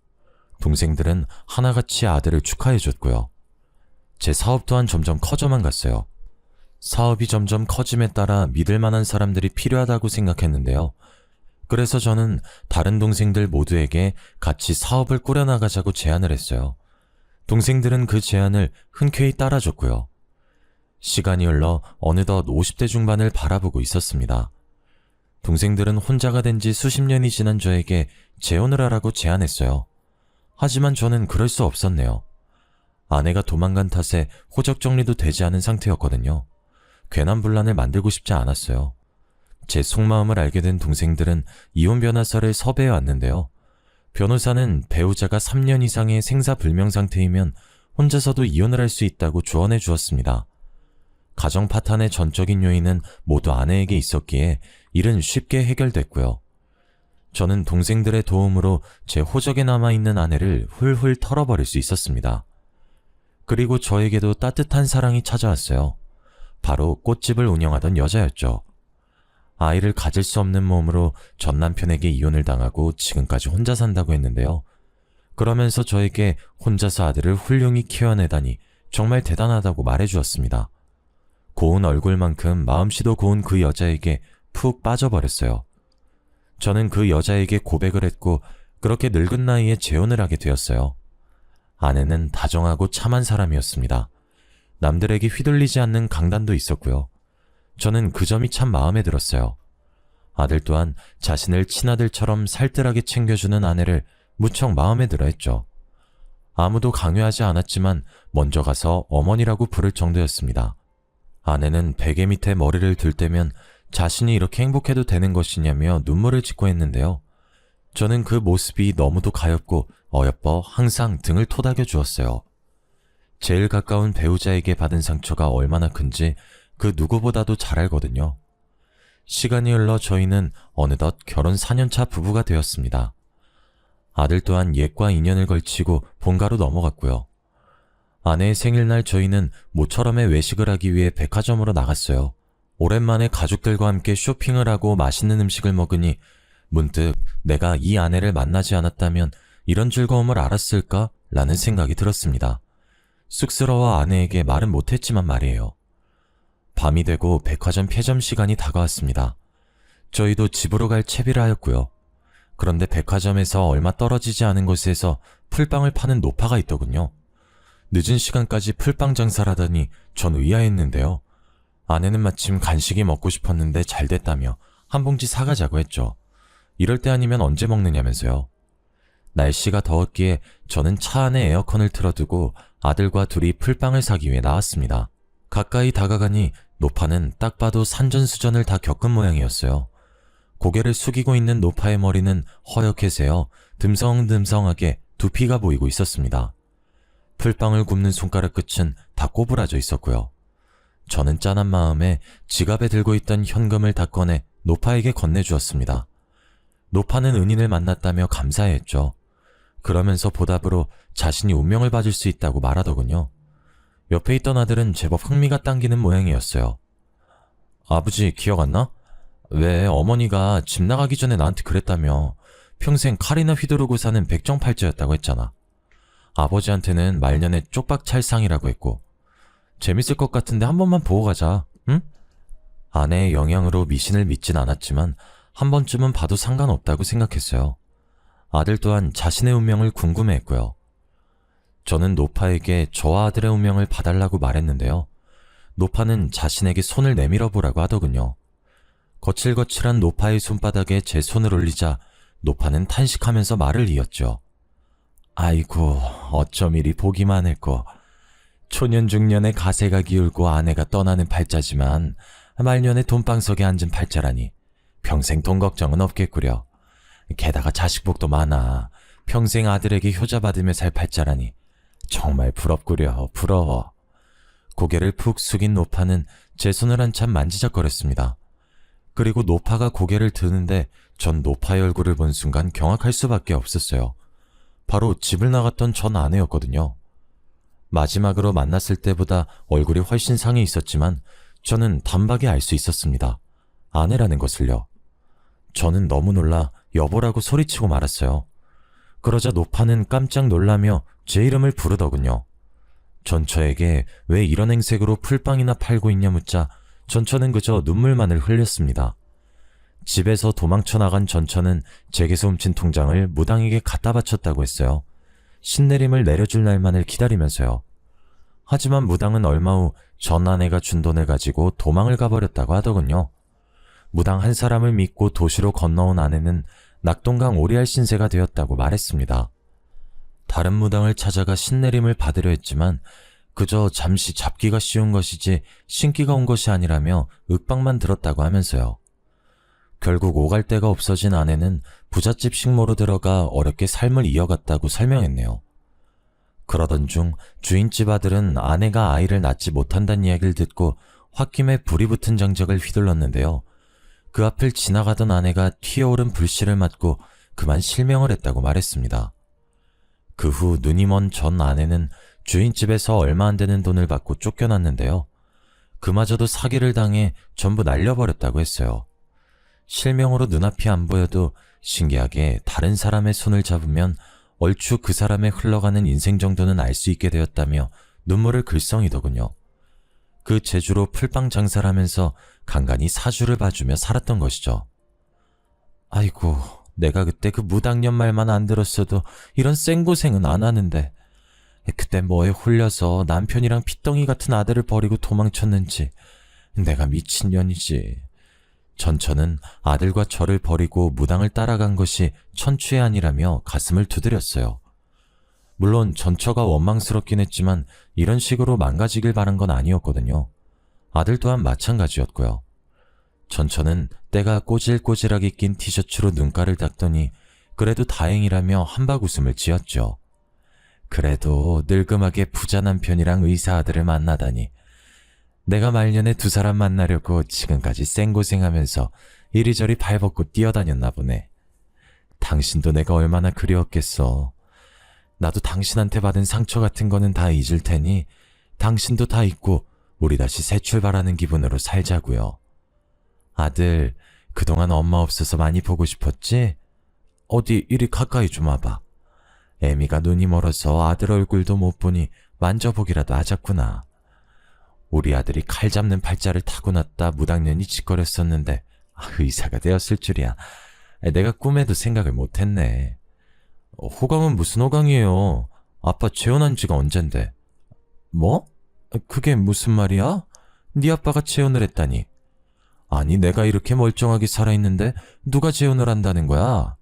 동생들은 하나같이 아들을 축하해줬고요. 제 사업 또한 점점 커져만 갔어요. 사업이 점점 커짐에 따라 믿을 만한 사람들이 필요하다고 생각했는데요. 그래서 저는 다른 동생들 모두에게 같이 사업을 꾸려나가자고 제안을 했어요. 동생들은 그 제안을 흔쾌히 따라줬고요. 시간이 흘러 어느덧 50대 중반을 바라보고 있었습니다. 동생들은 혼자가 된 지 수십 년이 지난 저에게 재혼을 하라고 제안했어요. 하지만 저는 그럴 수 없었네요. 아내가 도망간 탓에 호적 정리도 되지 않은 상태였거든요. 괜한 분란을 만들고 싶지 않았어요. 제 속마음을 알게 된 동생들은 이혼 변호사를 섭외해 왔는데요. 변호사는 배우자가 3년 이상의 생사불명 상태이면 혼자서도 이혼을 할 수 있다고 조언해 주었습니다. 가정 파탄의 전적인 요인은 모두 아내에게 있었기에 일은 쉽게 해결됐고요. 저는 동생들의 도움으로 제 호적에 남아있는 아내를 훌훌 털어버릴 수 있었습니다. 그리고 저에게도 따뜻한 사랑이 찾아왔어요. 바로 꽃집을 운영하던 여자였죠. 아이를 가질 수 없는 몸으로 전 남편에게 이혼을 당하고 지금까지 혼자 산다고 했는데요. 그러면서 저에게 혼자서 아들을 훌륭히 키워내다니 정말 대단하다고 말해주었습니다. 고운 얼굴만큼 마음씨도 고운 그 여자에게 푹 빠져버렸어요. 저는 그 여자에게 고백을 했고 그렇게 늙은 나이에 재혼을 하게 되었어요. 아내는 다정하고 참한 사람이었습니다. 남들에게 휘둘리지 않는 강단도 있었고요. 저는 그 점이 참 마음에 들었어요. 아들 또한 자신을 친아들처럼 살뜰하게 챙겨주는 아내를 무척 마음에 들어 했죠. 아무도 강요하지 않았지만 먼저 가서 어머니라고 부를 정도였습니다. 아내는 베개 밑에 머리를 들 때면 자신이 이렇게 행복해도 되는 것이냐며 눈물을 짓고 했는데요. 저는 그 모습이 너무도 가엾고 어여뻐 항상 등을 토닥여 주었어요. 제일 가까운 배우자에게 받은 상처가 얼마나 큰지 그 누구보다도 잘 알거든요. 시간이 흘러 저희는 어느덧 결혼 4년차 부부가 되었습니다. 아들 또한 옛과 인연을 걸치고 본가로 넘어갔고요. 아내의 생일날 저희는 모처럼의 외식을 하기 위해 백화점으로 나갔어요. 오랜만에 가족들과 함께 쇼핑을 하고 맛있는 음식을 먹으니 문득 내가 이 아내를 만나지 않았다면 이런 즐거움을 알았을까? 라는 생각이 들었습니다. 쑥스러워 아내에게 말은 못했지만 말이에요. 밤이 되고 백화점 폐점 시간이 다가왔습니다. 저희도 집으로 갈 채비를 하였고요. 그런데 백화점에서 얼마 떨어지지 않은 곳에서 풀빵을 파는 노파가 있더군요. 늦은 시간까지 풀빵 장사를 하다니 전 의아했는데요. 아내는 마침 간식이 먹고 싶었는데 잘 됐다며 한 봉지 사가자고 했죠. 이럴 때 아니면 언제 먹느냐면서요. 날씨가 더웠기에 저는 차 안에 에어컨을 틀어두고 아들과 둘이 풀빵을 사기 위해 나왔습니다. 가까이 다가가니 노파는 딱 봐도 산전수전을 다 겪은 모양이었어요. 고개를 숙이고 있는 노파의 머리는 허옇게 새어 듬성듬성하게 두피가 보이고 있었습니다. 풀빵을 굽는 손가락 끝은 다 꼬부라져 있었고요. 저는 짠한 마음에 지갑에 들고 있던 현금을 다 꺼내 노파에게 건네주었습니다. 노파는 은인을 만났다며 감사해했죠. 그러면서 보답으로 자신이 운명을 봐줄 수 있다고 말하더군요. 옆에 있던 아들은 제법 흥미가 당기는 모양이었어요. 아버지 기억 안 나? 왜 어머니가 집 나가기 전에 나한테 그랬다며 평생 칼이나 휘두르고 사는 백정팔자였다고 했잖아. 아버지한테는 말년에 쪽박찰상이라고 했고 재밌을 것 같은데 한 번만 보고 가자, 응? 아내의 영향으로 미신을 믿진 않았지만 한 번쯤은 봐도 상관없다고 생각했어요. 아들 또한 자신의 운명을 궁금해했고요. 저는 노파에게 저와 아들의 운명을 봐달라고 말했는데요. 노파는 자신에게 손을 내밀어 보라고 하더군요. 거칠거칠한 노파의 손바닥에 제 손을 올리자 노파는 탄식하면서 말을 이었죠. 아이고, 어쩜 이리 보기만 했고 초년중년에 가세가 기울고 아내가 떠나는 팔자지만 말년에 돈방석에 앉은 팔자라니 평생 돈 걱정은 없겠구려. 게다가 자식복도 많아. 평생 아들에게 효자받으며 살 팔자라니 정말 부럽구려. 부러워. 고개를 푹 숙인 노파는 제 손을 한참 만지작거렸습니다. 그리고 노파가 고개를 드는데 전 노파의 얼굴을 본 순간 경악할 수밖에 없었어요. 바로 집을 나갔던 전 아내였거든요. 마지막으로 만났을 때보다 얼굴이 훨씬 상해 있었지만 저는 단박에 알 수 있었습니다. 아내라는 것을요. 저는 너무 놀라 여보라고 소리치고 말았어요. 그러자 노파는 깜짝 놀라며 제 이름을 부르더군요. 전처에게 왜 이런 행색으로 풀빵이나 팔고 있냐 묻자 전처는 그저 눈물만을 흘렸습니다. 집에서 도망쳐 나간 전처는 제게서 훔친 통장을 무당에게 갖다 바쳤다고 했어요. 신내림을 내려줄 날만을 기다리면서요. 하지만 무당은 얼마 후 전 아내가 준 돈을 가지고 도망을 가버렸다고 하더군요. 무당 한 사람을 믿고 도시로 건너온 아내는 낙동강 오리알 신세가 되었다고 말했습니다. 다른 무당을 찾아가 신내림을 받으려 했지만 그저 잠시 잡기가 쉬운 것이지 신기가 온 것이 아니라며 윽박만 들었다고 하면서요. 결국 오갈 데가 없어진 아내는 부잣집 식모로 들어가 어렵게 삶을 이어갔다고 설명했네요. 그러던 중 주인집 아들은 아내가 아이를 낳지 못한다는 이야기를 듣고 홧김에 불이 붙은 장작을 휘둘렀는데요. 그 앞을 지나가던 아내가 튀어오른 불씨를 맞고 그만 실명을 했다고 말했습니다. 그 후 눈이 먼 전 아내는 주인집에서 얼마 안 되는 돈을 받고 쫓겨났는데요. 그마저도 사기를 당해 전부 날려버렸다고 했어요. 실명으로 눈앞이 안 보여도 신기하게 다른 사람의 손을 잡으면 얼추 그 사람의 흘러가는 인생 정도는 알 수 있게 되었다며 눈물을 글썽이더군요. 그 재주로 풀빵 장사를 하면서 간간히 사주를 봐주며 살았던 것이죠. 아이고, 내가 그때 그 무당년 말만 안 들었어도 이런 생고생은 안 하는데 그때 뭐에 홀려서 남편이랑 핏덩이 같은 아들을 버리고 도망쳤는지 내가 미친년이지. 전처는 아들과 저를 버리고 무당을 따라간 것이 천추의 아니라며 가슴을 두드렸어요. 물론 전처가 원망스럽긴 했지만 이런 식으로 망가지길 바란 건 아니었거든요. 아들 또한 마찬가지였고요. 전처는 때가 꼬질꼬질하게 낀 티셔츠로 눈가를 닦더니 그래도 다행이라며 한박 웃음을 지었죠. 그래도 늙음하게 부자 남편이랑 의사 아들을 만나다니. 내가 말년에 두 사람 만나려고 지금까지 생고생하면서 이리저리 발벗고 뛰어다녔나 보네. 당신도 내가 얼마나 그리웠겠어. 나도 당신한테 받은 상처 같은 거는 다 잊을 테니 당신도 다 잊고 우리 다시 새 출발하는 기분으로 살자고요. 아들, 그동안 엄마 없어서 많이 보고 싶었지? 어디 이리 가까이 좀 와봐. 애미가 눈이 멀어서 아들 얼굴도 못 보니 만져보기라도 하자꾸나. 우리 아들이 칼 잡는 팔자를 타고났다 무당년이 짓거렸었는데 의사가 되었을 줄이야. 내가 꿈에도 생각을 못했네. 호강은 무슨 호강이에요? 아빠 재혼한 지가 언젠데. 뭐? 그게 무슨 말이야? 네 아빠가 재혼을 했다니. 아니, 내가 이렇게 멀쩡하게 살아있는데 누가 재혼을 한다는 거야?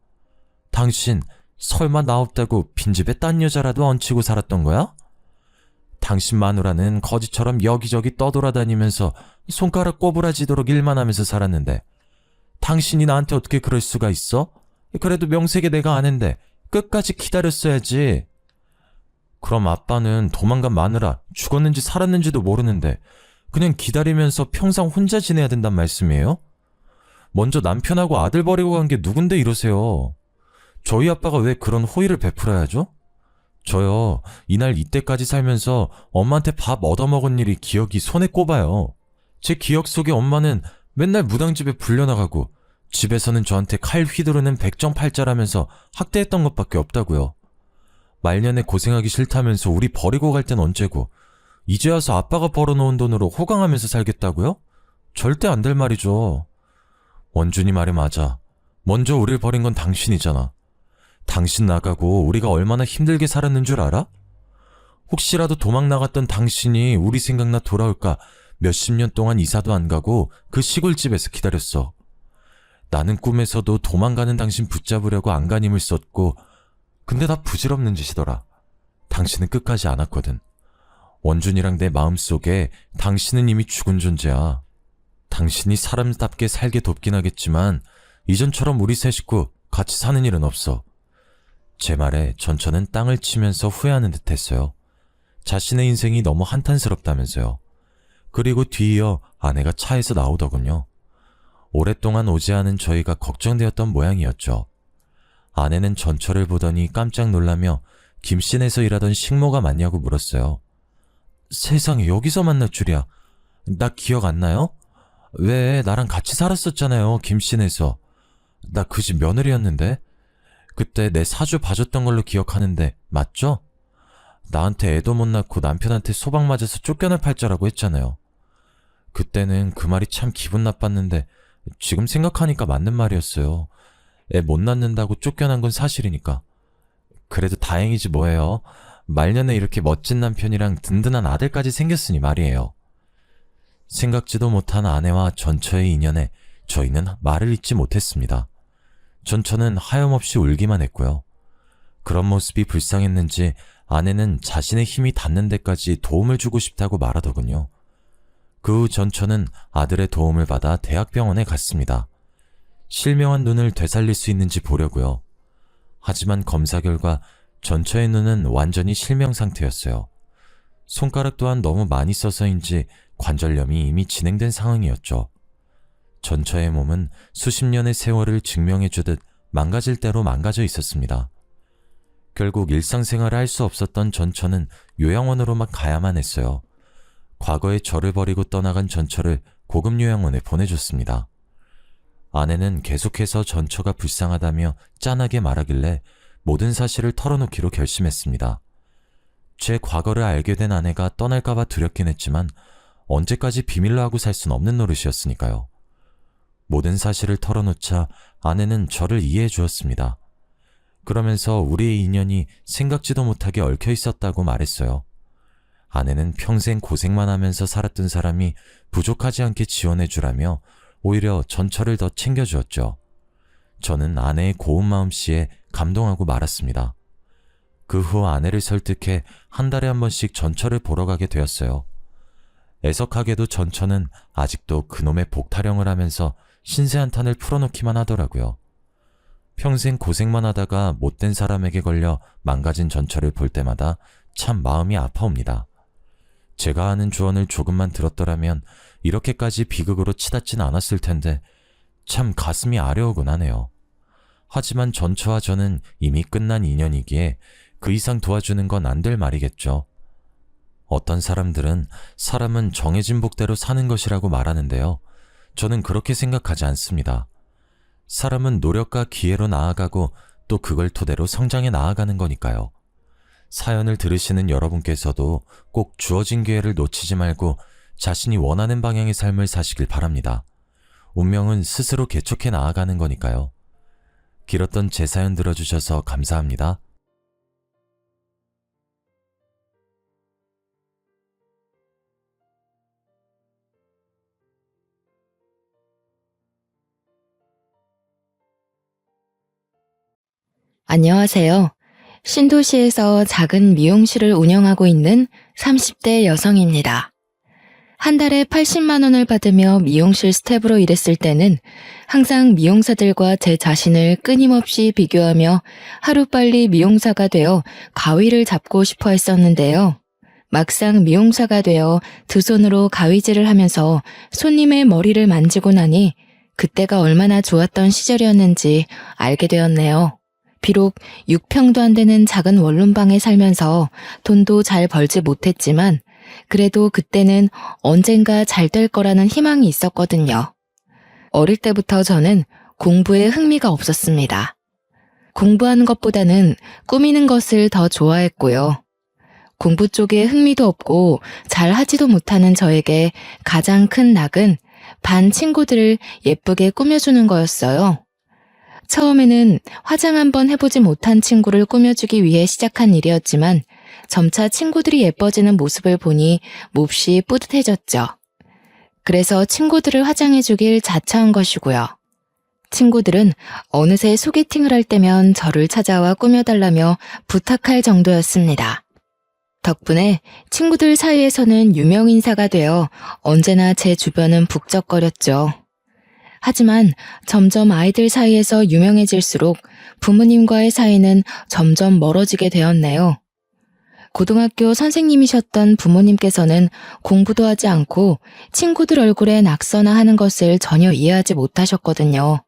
당신 설마 나 없다고 빈집에 딴 여자라도 얹히고 살았던 거야? 당신 마누라는 거지처럼 여기저기 떠돌아다니면서 손가락 꼬부라지도록 일만 하면서 살았는데 당신이 나한테 어떻게 그럴 수가 있어? 그래도 명색에 내가 아는데 끝까지 기다렸어야지. 그럼 아빠는 도망간 마누라 죽었는지 살았는지도 모르는데 그냥 기다리면서 평생 혼자 지내야 된단 말씀이에요? 먼저 남편하고 아들 버리고 간 게 누군데 이러세요. 저희 아빠가 왜 그런 호의를 베풀어야죠? 저요, 이날 이때까지 살면서 엄마한테 밥 얻어먹은 일이 기억이 손에 꼽아요. 제 기억 속에 엄마는 맨날 무당집에 불려나가고 집에서는 저한테 칼 휘두르는 백정팔자라면서 학대했던 것밖에 없다고요. 말년에 고생하기 싫다면서 우리 버리고 갈 땐 언제고 이제 와서 아빠가 벌어놓은 돈으로 호강하면서 살겠다고요? 절대 안 될 말이죠. 원준이 말이 맞아. 먼저 우릴 버린 건 당신이잖아. 당신 나가고 우리가 얼마나 힘들게 살았는 줄 알아? 혹시라도 도망 나갔던 당신이 우리 생각나 돌아올까 몇십 년 동안 이사도 안 가고 그 시골집에서 기다렸어. 나는 꿈에서도 도망가는 당신 붙잡으려고 안간힘을 썼고 근데 다 부질없는 짓이더라. 당신은 끝까지 안 왔거든. 원준이랑 내 마음속에 당신은 이미 죽은 존재야. 당신이 사람답게 살게 돕긴 하겠지만 이전처럼 우리 세 식구 같이 사는 일은 없어. 제 말에 전처는 땅을 치면서 후회하는 듯 했어요. 자신의 인생이 너무 한탄스럽다면서요. 그리고 뒤이어 아내가 차에서 나오더군요. 오랫동안 오지 않은 저희가 걱정되었던 모양이었죠. 아내는 전처를 보더니 깜짝 놀라며 김씨네에서 일하던 식모가 맞냐고 물었어요. 세상에, 여기서 만날 줄이야. 나 기억 안 나요? 왜, 나랑 같이 살았었잖아요, 김씨네에서. 나 그 집 며느리였는데. 그때 내 사주 봐줬던 걸로 기억하는데 맞죠? 나한테 애도 못 낳고 남편한테 소방 맞아서 쫓겨날 팔자라고 했잖아요. 그때는 그 말이 참 기분 나빴는데 지금 생각하니까 맞는 말이었어요. 애 못 낳는다고 쫓겨난 건 사실이니까. 그래도 다행이지 뭐예요. 말년에 이렇게 멋진 남편이랑 든든한 아들까지 생겼으니 말이에요. 생각지도 못한 아내와 전처의 인연에 저희는 말을 잇지 못했습니다. 전처는 하염없이 울기만 했고요. 그런 모습이 불쌍했는지 아내는 자신의 힘이 닿는 데까지 도움을 주고 싶다고 말하더군요. 그 후 전처는 아들의 도움을 받아 대학병원에 갔습니다. 실명한 눈을 되살릴 수 있는지 보려고요. 하지만 검사 결과 전처의 눈은 완전히 실명 상태였어요. 손가락 또한 너무 많이 써서인지 관절염이 이미 진행된 상황이었죠. 전처의 몸은 수십 년의 세월을 증명해주듯 망가질 대로 망가져 있었습니다. 결국 일상생활을 할 수 없었던 전처는 요양원으로만 가야만 했어요. 과거에 저를 버리고 떠나간 전처를 고급 요양원에 보내줬습니다. 아내는 계속해서 전처가 불쌍하다며 짠하게 말하길래 모든 사실을 털어놓기로 결심했습니다. 제 과거를 알게 된 아내가 떠날까봐 두렵긴 했지만 언제까지 비밀로 하고 살 순 없는 노릇이었으니까요. 모든 사실을 털어놓자 아내는 저를 이해해 주었습니다. 그러면서 우리의 인연이 생각지도 못하게 얽혀 있었다고 말했어요. 아내는 평생 고생만 하면서 살았던 사람이 부족하지 않게 지원해 주라며 오히려 전처를 더 챙겨주었죠. 저는 아내의 고운 마음씨에 감동하고 말았습니다. 그 후 아내를 설득해 한 달에 한 번씩 전처를 보러 가게 되었어요. 애석하게도 전처는 아직도 그놈의 복타령을 하면서 신세 한탄을 풀어놓기만 하더라고요. 평생 고생만 하다가 못된 사람에게 걸려 망가진 전처를 볼 때마다 참 마음이 아파옵니다. 제가 하는 조언을 조금만 들었더라면 이렇게까지 비극으로 치닫진 않았을 텐데 참 가슴이 아려오곤 하네요. 하지만 전처와 저는 이미 끝난 인연이기에 그 이상 도와주는 건 안 될 말이겠죠. 어떤 사람들은 사람은 정해진 복대로 사는 것이라고 말하는데요. 저는 그렇게 생각하지 않습니다. 사람은 노력과 기회로 나아가고 또 그걸 토대로 성장해 나아가는 거니까요. 사연을 들으시는 여러분께서도 꼭 주어진 기회를 놓치지 말고 자신이 원하는 방향의 삶을 사시길 바랍니다. 운명은 스스로 개척해 나아가는 거니까요. 길었던 제 사연 들어주셔서 감사합니다. 안녕하세요. 신도시에서 작은 미용실을 운영하고 있는 30대 여성입니다. 한 달에 80만 원을 받으며 미용실 스텝으로 일했을 때는 항상 미용사들과 제 자신을 끊임없이 비교하며 하루빨리 미용사가 되어 가위를 잡고 싶어 했었는데요. 막상 미용사가 되어 두 손으로 가위질을 하면서 손님의 머리를 만지고 나니 그때가 얼마나 좋았던 시절이었는지 알게 되었네요. 비록 6평도 안 되는 작은 원룸방에 살면서 돈도 잘 벌지 못했지만 그래도 그때는 언젠가 잘 될 거라는 희망이 있었거든요. 어릴 때부터 저는 공부에 흥미가 없었습니다. 공부하는 것보다는 꾸미는 것을 더 좋아했고요. 공부 쪽에 흥미도 없고 잘 하지도 못하는 저에게 가장 큰 낙은 반 친구들을 예쁘게 꾸며주는 거였어요. 처음에는 화장 한번 해보지 못한 친구를 꾸며주기 위해 시작한 일이었지만 점차 친구들이 예뻐지는 모습을 보니 몹시 뿌듯해졌죠. 그래서 친구들을 화장해주길 자처한 것이고요. 친구들은 어느새 소개팅을 할 때면 저를 찾아와 꾸며달라며 부탁할 정도였습니다. 덕분에 친구들 사이에서는 유명인사가 되어 언제나 제 주변은 북적거렸죠. 하지만 점점 아이들 사이에서 유명해질수록 부모님과의 사이는 점점 멀어지게 되었네요. 고등학교 선생님이셨던 부모님께서는 공부도 하지 않고 친구들 얼굴에 낙서나 하는 것을 전혀 이해하지 못하셨거든요.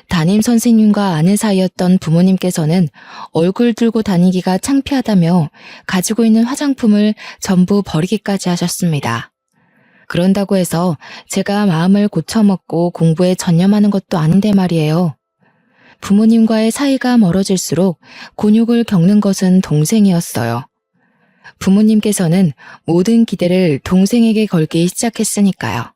담임 선생님과 아는 사이였던 부모님께서는 얼굴 들고 다니기가 창피하다며 가지고 있는 화장품을 전부 버리기까지 하셨습니다. 그런다고 해서 제가 마음을 고쳐먹고 공부에 전념하는 것도 아닌데 말이에요. 부모님과의 사이가 멀어질수록 곤욕을 겪는 것은 동생이었어요. 부모님께서는 모든 기대를 동생에게 걸기 시작했으니까요.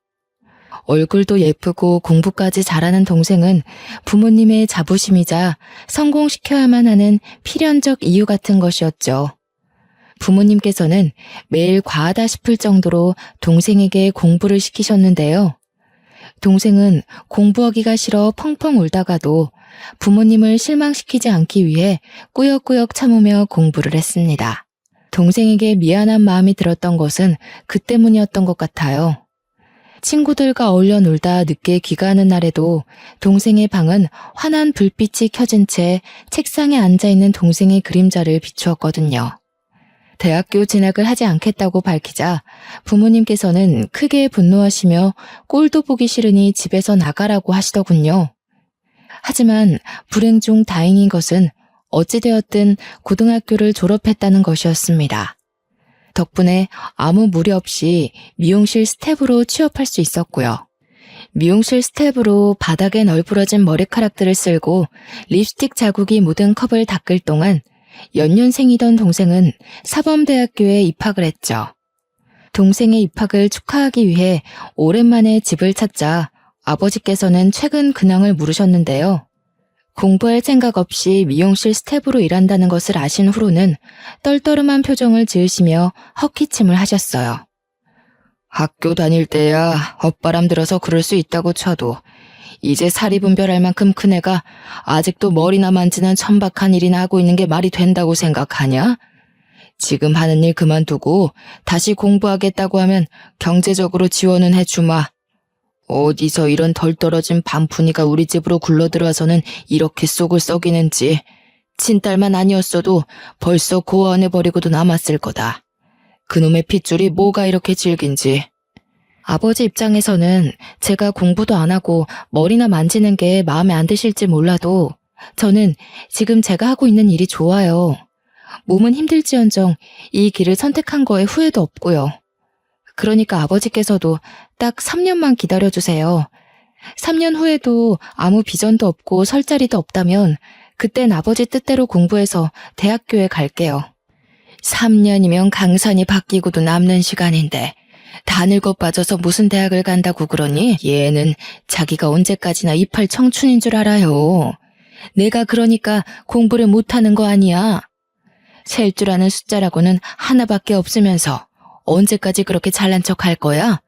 얼굴도 예쁘고 공부까지 잘하는 동생은 부모님의 자부심이자 성공시켜야만 하는 필연적 이유 같은 것이었죠. 부모님께서는 매일 과하다 싶을 정도로 동생에게 공부를 시키셨는데요. 동생은 공부하기가 싫어 펑펑 울다가도 부모님을 실망시키지 않기 위해 꾸역꾸역 참으며 공부를 했습니다. 동생에게 미안한 마음이 들었던 것은 그 때문이었던 것 같아요. 친구들과 어울려 놀다 늦게 귀가하는 날에도 동생의 방은 환한 불빛이 켜진 채 책상에 앉아있는 동생의 그림자를 비추었거든요. 대학교 진학을 하지 않겠다고 밝히자 부모님께서는 크게 분노하시며 꼴도 보기 싫으니 집에서 나가라고 하시더군요. 하지만 불행 중 다행인 것은 어찌되었든 고등학교를 졸업했다는 것이었습니다. 덕분에 아무 무리 없이 미용실 스텝으로 취업할 수 있었고요. 미용실 스텝으로 바닥에 널브러진 머리카락들을 쓸고 립스틱 자국이 묻은 컵을 닦을 동안 연년생이던 동생은 사범대학교에 입학을 했죠. 동생의 입학을 축하하기 위해 오랜만에 집을 찾자 아버지께서는 최근 근황을 물으셨는데요. 공부할 생각 없이 미용실 스텝으로 일한다는 것을 아신 후로는 떨떠름한 표정을 지으시며 헛기침을 하셨어요. 학교 다닐 때야 헛바람 들어서 그럴 수 있다고 쳐도 이제 사리 분별할 만큼 큰 애가 아직도 머리나 만지는 천박한 일이나 하고 있는 게 말이 된다고 생각하냐? 지금 하는 일 그만두고 다시 공부하겠다고 하면 경제적으로 지원은 해주마. 어디서 이런 덜 떨어진 반푼이가 우리 집으로 굴러들어와서는 이렇게 속을 썩이는지. 친딸만 아니었어도 벌써 고아원해버리고도 남았을 거다. 그놈의 핏줄이 뭐가 이렇게 질긴지. 아버지 입장에서는 제가 공부도 안 하고 머리나 만지는 게 마음에 안 드실지 몰라도 저는 지금 제가 하고 있는 일이 좋아요. 몸은 힘들지언정 이 길을 선택한 거에 후회도 없고요. 그러니까 아버지께서도 딱 3년만 기다려주세요. 3년 후에도 아무 비전도 없고 설 자리도 없다면 그땐 아버지 뜻대로 공부해서 대학교에 갈게요. 3년이면 강산이 바뀌고도 남는 시간인데 다 늙어 빠져서 무슨 대학을 간다고 그러니? 얘는 자기가 언제까지나 이팔 청춘인 줄 알아요. 내가 그러니까 공부를 못하는 거 아니야. 셀 줄 아는 숫자라고는 하나밖에 없으면서 언제까지 그렇게 잘난 척 할 거야?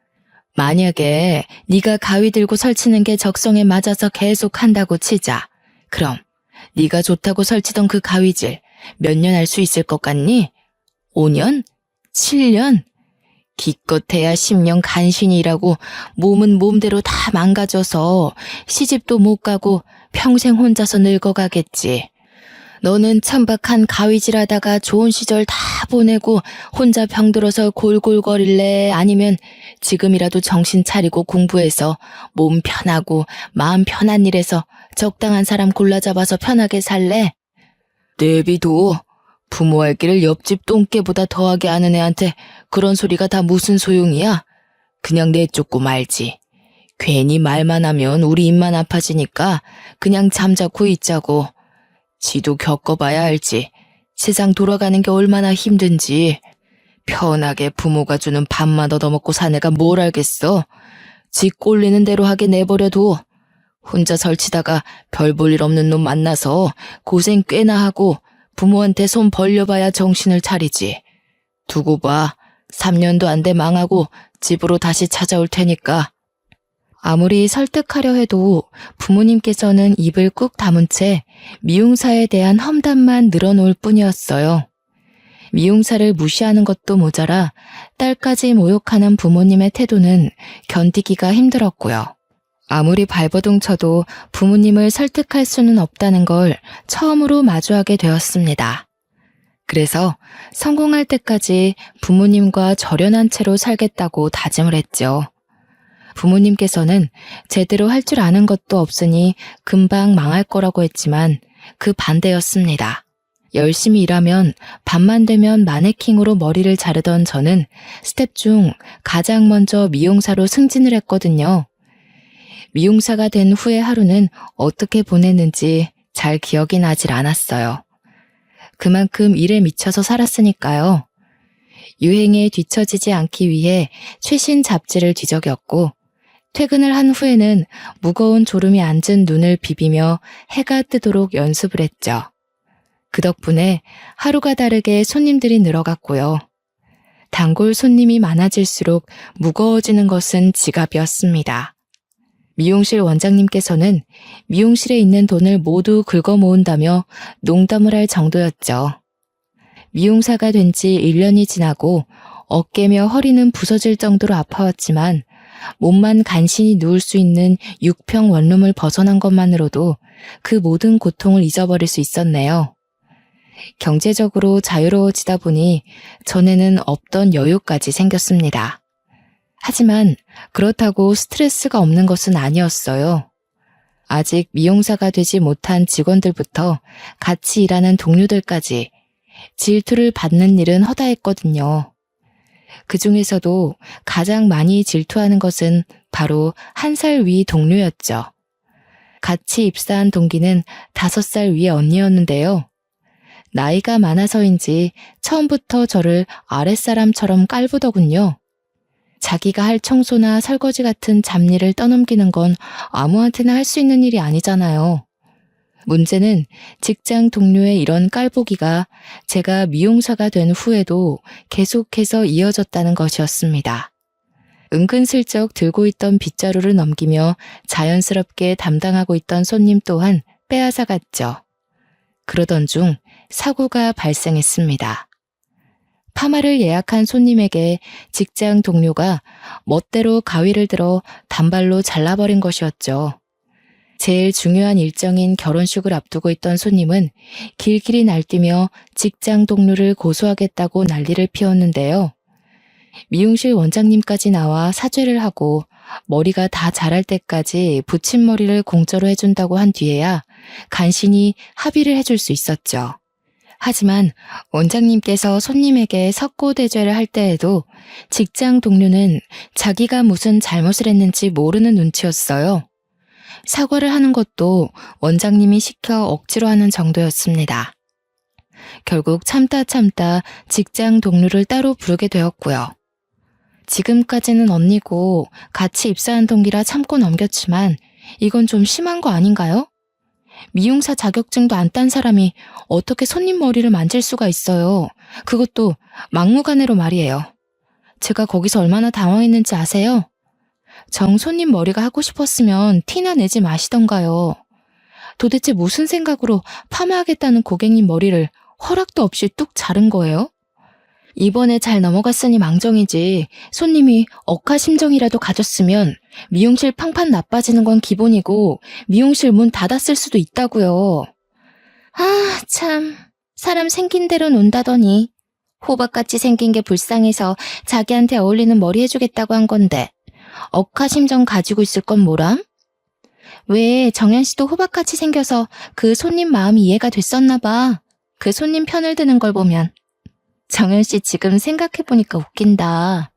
만약에 네가 가위 들고 설치는 게 적성에 맞아서 계속 한다고 치자. 그럼 네가 좋다고 설치던 그 가위질 몇 년 할 수 있을 것 같니? 5년? 7년? 기껏해야 10년 간신히 일하고 몸은 몸대로 다 망가져서 시집도 못 가고 평생 혼자서 늙어가겠지. 너는 천박한 가위질하다가 좋은 시절 다 보내고 혼자 병들어서 골골거릴래? 아니면 지금이라도 정신 차리고 공부해서 몸 편하고 마음 편한 일에서 적당한 사람 골라 잡아서 편하게 살래? 내비도 부모할 길을 옆집 똥개보다 더하게 아는 애한테 그런 소리가 다 무슨 소용이야? 그냥 내쫓고 말지. 괜히 말만 하면 우리 입만 아파지니까 그냥 잠자코 있자고. 지도 겪어봐야 알지. 세상 돌아가는 게 얼마나 힘든지. 편하게 부모가 주는 밥만 얻어먹고 사는 애가 뭘 알겠어. 지 꼴리는 대로 하게 내버려둬. 혼자 설치다가 별 볼 일 없는 놈 만나서 고생 꽤나 하고 부모한테 손 벌려봐야 정신을 차리지. 두고 봐. 3년도 안 돼 망하고 집으로 다시 찾아올 테니까. 아무리 설득하려 해도 부모님께서는 입을 꾹 다문 채 미용사에 대한 험담만 늘어놓을 뿐이었어요. 미용사를 무시하는 것도 모자라 딸까지 모욕하는 부모님의 태도는 견디기가 힘들었고요. 아무리 발버둥 쳐도 부모님을 설득할 수는 없다는 걸 처음으로 마주하게 되었습니다. 그래서 성공할 때까지 부모님과 절연한 채로 살겠다고 다짐을 했죠. 부모님께서는 제대로 할 줄 아는 것도 없으니 금방 망할 거라고 했지만 그 반대였습니다. 열심히 일하면 밤만 되면 마네킹으로 머리를 자르던 저는 스텝 중 가장 먼저 미용사로 승진을 했거든요. 미용사가 된 후의 하루는 어떻게 보냈는지 잘 기억이 나질 않았어요. 그만큼 일에 미쳐서 살았으니까요. 유행에 뒤처지지 않기 위해 최신 잡지를 뒤적였고 퇴근을 한 후에는 무거운 졸음이 앉은 눈을 비비며 해가 뜨도록 연습을 했죠. 그 덕분에 하루가 다르게 손님들이 늘어갔고요. 단골 손님이 많아질수록 무거워지는 것은 지갑이었습니다. 미용실 원장님께서는 미용실에 있는 돈을 모두 긁어 모은다며 농담을 할 정도였죠. 미용사가 된 지 1년이 지나고 어깨며 허리는 부서질 정도로 아파왔지만 몸만 간신히 누울 수 있는 6평 원룸을 벗어난 것만으로도 그 모든 고통을 잊어버릴 수 있었네요. 경제적으로 자유로워지다 보니 전에는 없던 여유까지 생겼습니다. 하지만 그렇다고 스트레스가 없는 것은 아니었어요. 아직 미용사가 되지 못한 직원들부터 같이 일하는 동료들까지 질투를 받는 일은 허다했거든요. 그 중에서도 가장 많이 질투하는 것은 바로 1살 위 동료였죠. 같이 입사한 동기는 5살 위의 언니였는데요. 나이가 많아서인지 처음부터 저를 아랫사람처럼 깔보더군요. 자기가 할 청소나 설거지 같은 잡일을 떠넘기는 건 아무한테나 할 수 있는 일이 아니잖아요. 문제는 직장 동료의 이런 깔보기가 제가 미용사가 된 후에도 계속해서 이어졌다는 것이었습니다. 은근슬쩍 들고 있던 빗자루를 넘기며 자연스럽게 담당하고 있던 손님 또한 빼앗아갔죠. 그러던 중 사고가 발생했습니다. 파마를 예약한 손님에게 직장 동료가 멋대로 가위를 들어 단발로 잘라버린 것이었죠. 제일 중요한 일정인 결혼식을 앞두고 있던 손님은 길길이 날뛰며 직장 동료를 고소하겠다고 난리를 피웠는데요. 미용실 원장님까지 나와 사죄를 하고 머리가 다 자랄 때까지 붙임머리를 공짜로 해준다고 한 뒤에야 간신히 합의를 해줄 수 있었죠. 하지만 원장님께서 손님에게 석고대죄를 할 때에도 직장 동료는 자기가 무슨 잘못을 했는지 모르는 눈치였어요. 사과를 하는 것도 원장님이 시켜 억지로 하는 정도였습니다. 결국 참다 직장 동료를 따로 부르게 되었고요. 지금까지는 언니고 같이 입사한 동기라 참고 넘겼지만 이건 좀 심한 거 아닌가요? 미용사 자격증도 안 딴 사람이 어떻게 손님 머리를 만질 수가 있어요. 그것도 막무가내로 말이에요. 제가 거기서 얼마나 당황했는지 아세요? 정 손님 머리가 하고 싶었으면 티나 내지 마시던가요. 도대체 무슨 생각으로 파마하겠다는 고객님 머리를 허락도 없이 뚝 자른 거예요? 이번에 잘 넘어갔으니 망정이지 손님이 억하심정이라도 가졌으면 미용실 팡팡 나빠지는 건 기본이고 미용실 문 닫았을 수도 있다고요. 아, 참. 사람 생긴 대로 논다더니 호박같이 생긴 게 불쌍해서 자기한테 어울리는 머리 해주겠다고 한 건데 억하심정 가지고 있을 건 뭐람? 왜 정연 씨도 호박같이 생겨서 그 손님 마음이 이해가 됐었나 봐. 그 손님 편을 드는 걸 보면. 정연 씨 지금 생각해보니까 웃긴다.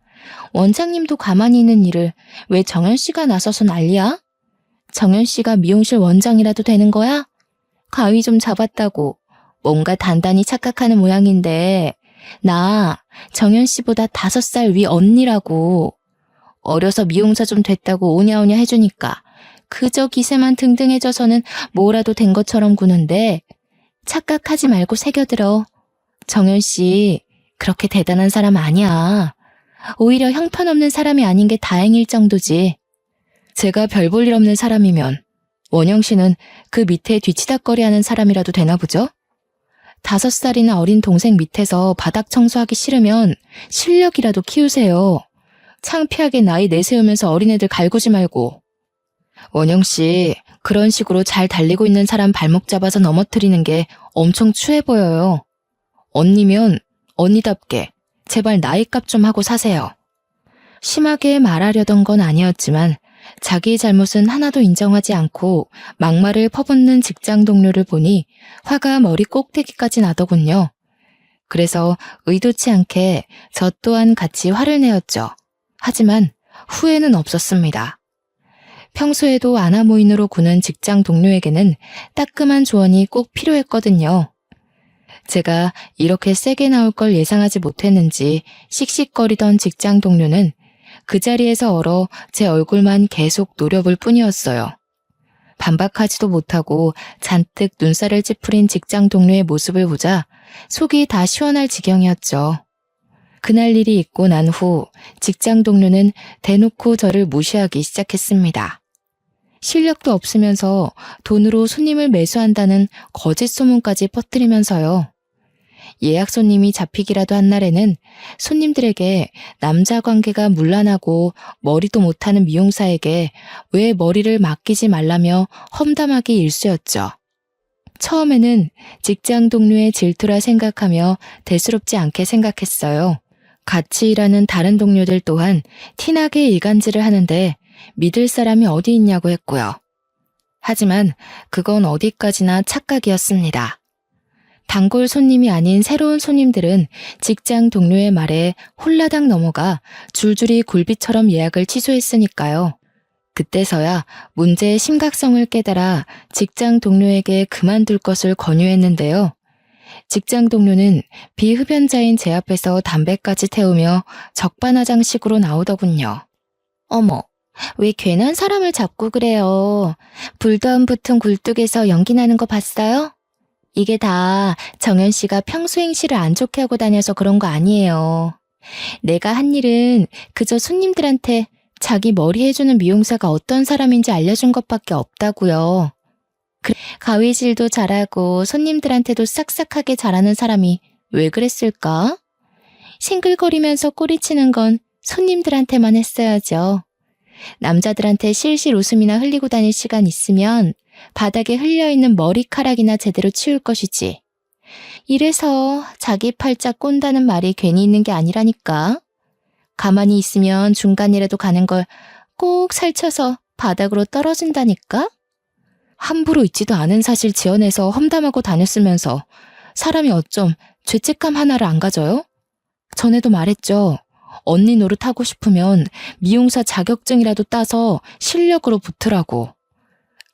원장님도 가만히 있는 일을 왜 정연 씨가 나서서 난리야? 정연 씨가 미용실 원장이라도 되는 거야? 가위 좀 잡았다고 뭔가 단단히 착각하는 모양인데 나 정연 씨보다 5살 위 언니라고. 어려서 미용사 좀 됐다고 오냐오냐 해주니까 그저 기세만 등등해져서는 뭐라도 된 것처럼 구는데 착각하지 말고 새겨들어. 정연 씨 그렇게 대단한 사람 아니야. 오히려 형편없는 사람이 아닌 게 다행일 정도지. 제가 별 볼 일 없는 사람이면 원영 씨는 그 밑에 뒤치다꺼리하는 사람이라도 되나 보죠? 5살이나 어린 동생 밑에서 바닥 청소하기 싫으면 실력이라도 키우세요. 창피하게 나이 내세우면서 어린애들 갈구지 말고. 원영 씨, 그런 식으로 잘 달리고 있는 사람 발목 잡아서 넘어뜨리는 게 엄청 추해 보여요. 언니면 언니답게 제발 나이값 좀 하고 사세요. 심하게 말하려던 건 아니었지만 자기의 잘못은 하나도 인정하지 않고 막말을 퍼붓는 직장 동료를 보니 화가 머리 꼭대기까지 나더군요. 그래서 의도치 않게 저 또한 같이 화를 내었죠. 하지만 후회는 없었습니다. 평소에도 아나무인으로 구는 직장 동료에게는 따끔한 조언이 꼭 필요했거든요. 제가 이렇게 세게 나올 걸 예상하지 못했는지 씩씩거리던 직장 동료는 그 자리에서 얼어 제 얼굴만 계속 노려볼 뿐이었어요. 반박하지도 못하고 잔뜩 눈살을 찌푸린 직장 동료의 모습을 보자 속이 다 시원할 지경이었죠. 그날 일이 있고 난 후 직장 동료는 대놓고 저를 무시하기 시작했습니다. 실력도 없으면서 돈으로 손님을 매수한다는 거짓 소문까지 퍼뜨리면서요. 예약 손님이 잡히기라도 한 날에는 손님들에게 남자 관계가 문란하고 머리도 못하는 미용사에게 왜 머리를 맡기지 말라며 험담하기 일쑤였죠. 처음에는 직장 동료의 질투라 생각하며 대수롭지 않게 생각했어요. 같이 일하는 다른 동료들 또한 티나게 일간질을 하는데 믿을 사람이 어디 있냐고 했고요. 하지만 그건 어디까지나 착각이었습니다. 단골 손님이 아닌 새로운 손님들은 직장 동료의 말에 홀라당 넘어가 줄줄이 굴비처럼 예약을 취소했으니까요. 그때서야 문제의 심각성을 깨달아 직장 동료에게 그만둘 것을 권유했는데요. 직장 동료는 비흡연자인 제 앞에서 담배까지 태우며 적반하장식으로 나오더군요. 어머, 왜 괜한 사람을 잡고 그래요? 불도 안 붙은 굴뚝에서 연기 나는 거 봤어요? 이게 다 정연 씨가 평소 행실을 안 좋게 하고 다녀서 그런 거 아니에요. 내가 한 일은 그저 손님들한테 자기 머리 해주는 미용사가 어떤 사람인지 알려준 것밖에 없다고요. 가위질도 잘하고 손님들한테도 싹싹하게 잘하는 사람이 왜 그랬을까? 싱글거리면서 꼬리치는 건 손님들한테만 했어야죠. 남자들한테 실실 웃음이나 흘리고 다닐 시간 있으면 바닥에 흘려있는 머리카락이나 제대로 치울 것이지. 이래서 자기 팔자 꼰다는 말이 괜히 있는 게 아니라니까. 가만히 있으면 중간이라도 가는 걸 꼭 살쳐서 바닥으로 떨어진다니까? 함부로 있지도 않은 사실 지어내서 험담하고 다녔으면서 사람이 어쩜 죄책감 하나를 안 가져요? 전에도 말했죠. 언니 노릇하고 싶으면 미용사 자격증이라도 따서 실력으로 붙으라고.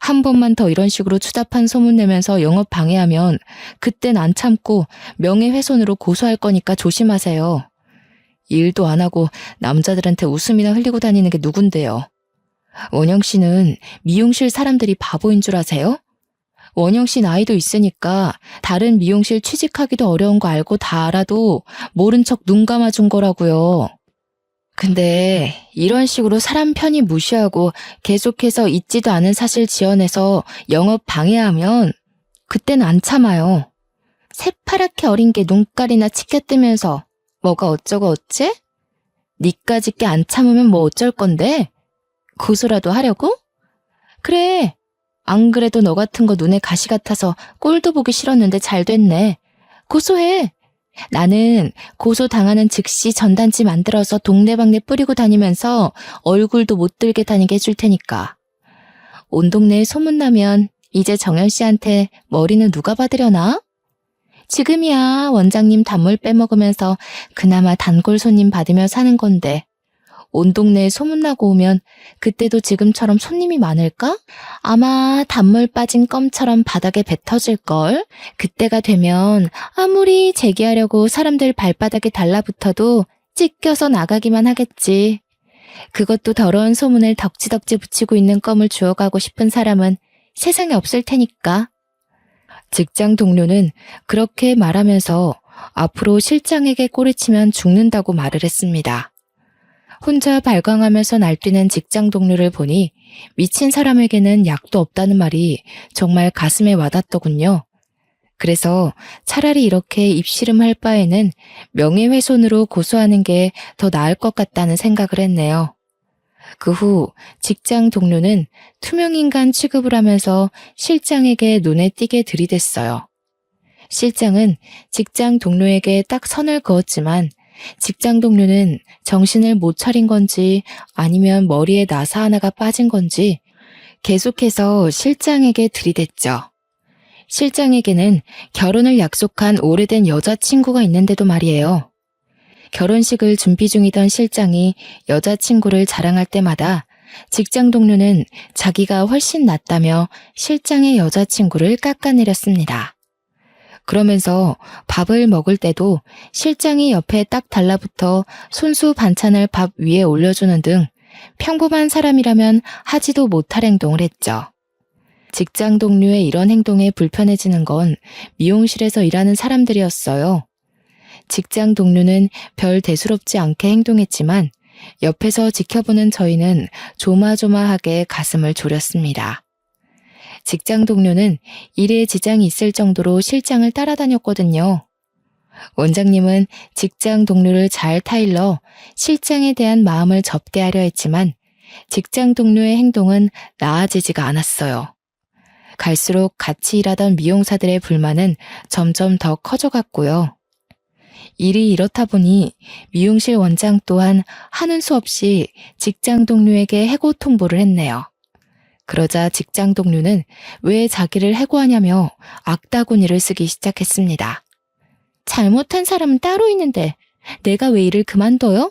한 번만 더 이런 식으로 추잡한 소문 내면서 영업 방해하면 그땐 안 참고 명예훼손으로 고소할 거니까 조심하세요. 일도 안 하고 남자들한테 웃음이나 흘리고 다니는 게 누군데요. 원영 씨는 미용실 사람들이 바보인 줄 아세요? 원영 씨 나이도 있으니까 다른 미용실 취직하기도 어려운 거 알고 다 알아도 모른 척 눈 감아준 거라고요. 근데 이런 식으로 사람 편히 무시하고 계속해서 있지도 않은 사실 지어내서 영업 방해하면 그땐 안 참아요. 새파랗게 어린 게 눈깔이나 치켜뜨면서 뭐가 어쩌고 어째? 니까짓 게 안 참으면 뭐 어쩔 건데? 고소라도 하려고? 그래. 안 그래도 너 같은 거 눈에 가시 같아서 꼴도 보기 싫었는데 잘 됐네. 고소해. 나는 고소 당하는 즉시 전단지 만들어서 동네방네 뿌리고 다니면서 얼굴도 못 들게 다니게 해줄 테니까. 온 동네에 소문나면 이제 정연 씨한테 머리는 누가 받으려나? 지금이야 원장님 단물 빼먹으면서 그나마 단골 손님 받으며 사는 건데 온 동네에 소문나고 오면 그때도 지금처럼 손님이 많을까? 아마 단물 빠진 껌처럼 바닥에 뱉어질걸? 그때가 되면 아무리 제기하려고 사람들 발바닥에 달라붙어도 찢겨서 나가기만 하겠지. 그것도 더러운 소문을 덕지덕지 붙이고 있는 껌을 주워가고 싶은 사람은 세상에 없을 테니까. 직장 동료는 그렇게 말하면서 앞으로 실장에게 꼬리치면 죽는다고 말을 했습니다. 혼자 발광하면서 날뛰는 직장 동료를 보니 미친 사람에게는 약도 없다는 말이 정말 가슴에 와닿더군요. 그래서 차라리 이렇게 입씨름할 바에는 명예훼손으로 고소하는 게 더 나을 것 같다는 생각을 했네요. 그 후 직장 동료는 투명인간 취급을 하면서 실장에게 눈에 띄게 들이댔어요. 실장은 직장 동료에게 딱 선을 그었지만 직장 동료는 정신을 못 차린 건지 아니면 머리에 나사 하나가 빠진 건지 계속해서 실장에게 들이댔죠. 실장에게는 결혼을 약속한 오래된 여자친구가 있는데도 말이에요. 결혼식을 준비 중이던 실장이 여자친구를 자랑할 때마다 직장 동료는 자기가 훨씬 낫다며 실장의 여자친구를 깎아내렸습니다. 그러면서 밥을 먹을 때도 실장이 옆에 딱 달라붙어 손수 반찬을 밥 위에 올려주는 등 평범한 사람이라면 하지도 못할 행동을 했죠. 직장 동료의 이런 행동에 불편해지는 건 미용실에서 일하는 사람들이었어요. 직장 동료는 별 대수롭지 않게 행동했지만 옆에서 지켜보는 저희는 조마조마하게 가슴을 졸였습니다. 직장 동료는 일에 지장이 있을 정도로 실장을 따라다녔거든요. 원장님은 직장 동료를 잘 타일러 실장에 대한 마음을 접게 하려 했지만 직장 동료의 행동은 나아지지가 않았어요. 갈수록 같이 일하던 미용사들의 불만은 점점 더 커져갔고요. 일이 이렇다 보니 미용실 원장 또한 하는 수 없이 직장 동료에게 해고 통보를 했네요. 그러자 직장 동료는 왜 자기를 해고하냐며 악다구니를 쓰기 시작했습니다. 잘못한 사람은 따로 있는데 내가 왜 일을 그만둬요?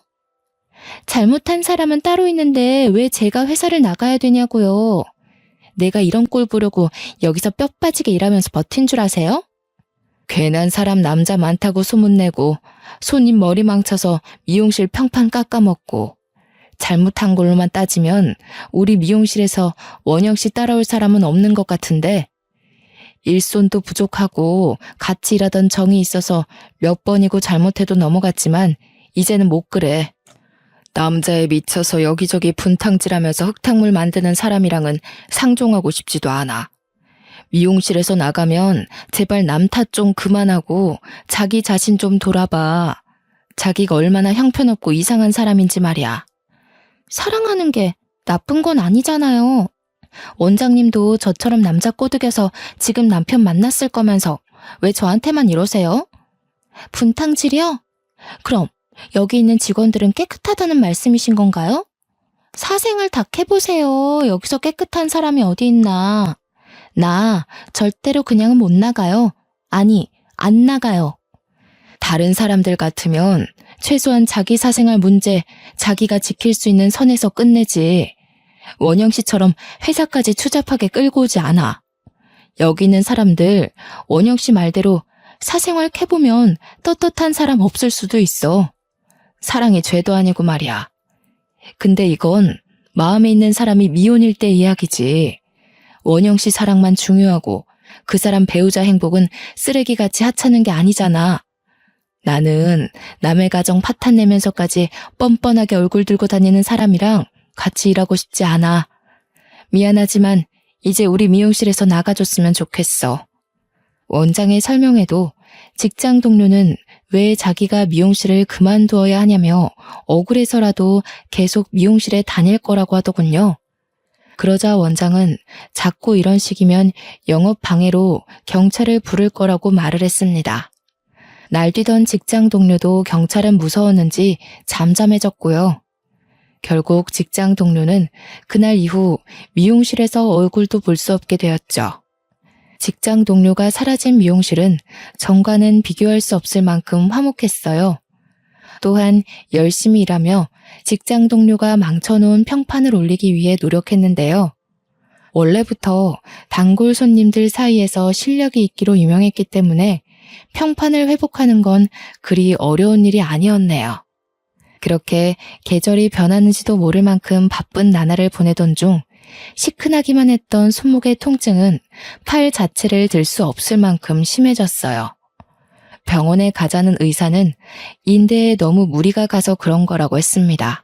잘못한 사람은 따로 있는데 왜 제가 회사를 나가야 되냐고요. 내가 이런 꼴 보려고 여기서 뼈 빠지게 일하면서 버틴 줄 아세요? 괜한 사람 남자 많다고 소문내고 손님 머리 망쳐서 미용실 평판 깎아먹고 잘못한 걸로만 따지면 우리 미용실에서 원영 씨 따라올 사람은 없는 것 같은데 일손도 부족하고 같이 일하던 정이 있어서 몇 번이고 잘못해도 넘어갔지만 이제는 못 그래. 남자에 미쳐서 여기저기 분탕질하면서 흙탕물 만드는 사람이랑은 상종하고 싶지도 않아. 미용실에서 나가면 제발 남 탓 좀 그만하고 자기 자신 좀 돌아봐. 자기가 얼마나 형편없고 이상한 사람인지 말이야. 사랑하는 게 나쁜 건 아니잖아요. 원장님도 저처럼 남자 꼬드겨서 지금 남편 만났을 거면서 왜 저한테만 이러세요? 분탕질이요? 그럼 여기 있는 직원들은 깨끗하다는 말씀이신 건가요? 사생활 다 해보세요. 여기서 깨끗한 사람이 어디 있나. 나 절대로 그냥은 못 나가요. 아니, 안 나가요. 다른 사람들 같으면 최소한 자기 사생활 문제 자기가 지킬 수 있는 선에서 끝내지. 원영 씨처럼 회사까지 추잡하게 끌고 오지 않아. 여기 있는 사람들 원영 씨 말대로 사생활 캐보면 떳떳한 사람 없을 수도 있어. 사랑이 죄도 아니고 말이야. 근데 이건 마음에 있는 사람이 미혼일 때 이야기지. 원영 씨 사랑만 중요하고 그 사람 배우자 행복은 쓰레기같이 하찮은 게 아니잖아. 나는 남의 가정 파탄 내면서까지 뻔뻔하게 얼굴 들고 다니는 사람이랑 같이 일하고 싶지 않아. 미안하지만 이제 우리 미용실에서 나가줬으면 좋겠어. 원장의 설명에도 직장 동료는 왜 자기가 미용실을 그만두어야 하냐며 억울해서라도 계속 미용실에 다닐 거라고 하더군요. 그러자 원장은 자꾸 이런 식이면 영업 방해로 경찰을 부를 거라고 말을 했습니다. 날뛰던 직장 동료도 경찰은 무서웠는지 잠잠해졌고요. 결국 직장 동료는 그날 이후 미용실에서 얼굴도 볼 수 없게 되었죠. 직장 동료가 사라진 미용실은 전과는 비교할 수 없을 만큼 화목했어요. 또한 열심히 일하며 직장 동료가 망쳐놓은 평판을 올리기 위해 노력했는데요. 원래부터 단골 손님들 사이에서 실력이 있기로 유명했기 때문에 평판을 회복하는 건 그리 어려운 일이 아니었네요. 그렇게 계절이 변하는지도 모를 만큼 바쁜 나날을 보내던 중 시큰하기만 했던 손목의 통증은 팔 자체를 들 수 없을 만큼 심해졌어요. 병원에 가자는 의사는 인대에 너무 무리가 가서 그런 거라고 했습니다.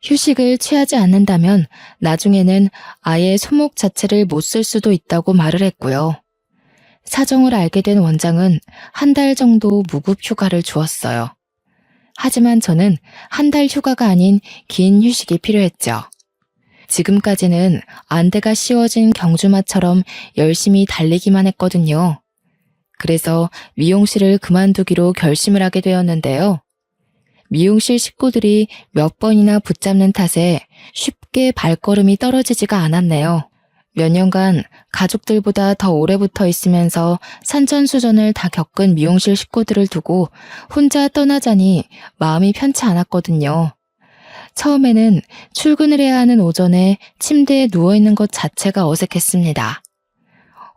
휴식을 취하지 않는다면 나중에는 아예 손목 자체를 못 쓸 수도 있다고 말을 했고요. 사정을 알게 된 원장은 한 달 정도 무급 휴가를 주었어요. 하지만 저는 한 달 휴가가 아닌 긴 휴식이 필요했죠. 지금까지는 안대가 씌워진 경주마처럼 열심히 달리기만 했거든요. 그래서 미용실을 그만두기로 결심을 하게 되었는데요. 미용실 식구들이 몇 번이나 붙잡는 탓에 쉽게 발걸음이 떨어지지가 않았네요. 몇 년간 가족들보다 더 오래 붙어 있으면서 산전수전을 다 겪은 미용실 식구들을 두고 혼자 떠나자니 마음이 편치 않았거든요. 처음에는 출근을 해야 하는 오전에 침대에 누워있는 것 자체가 어색했습니다.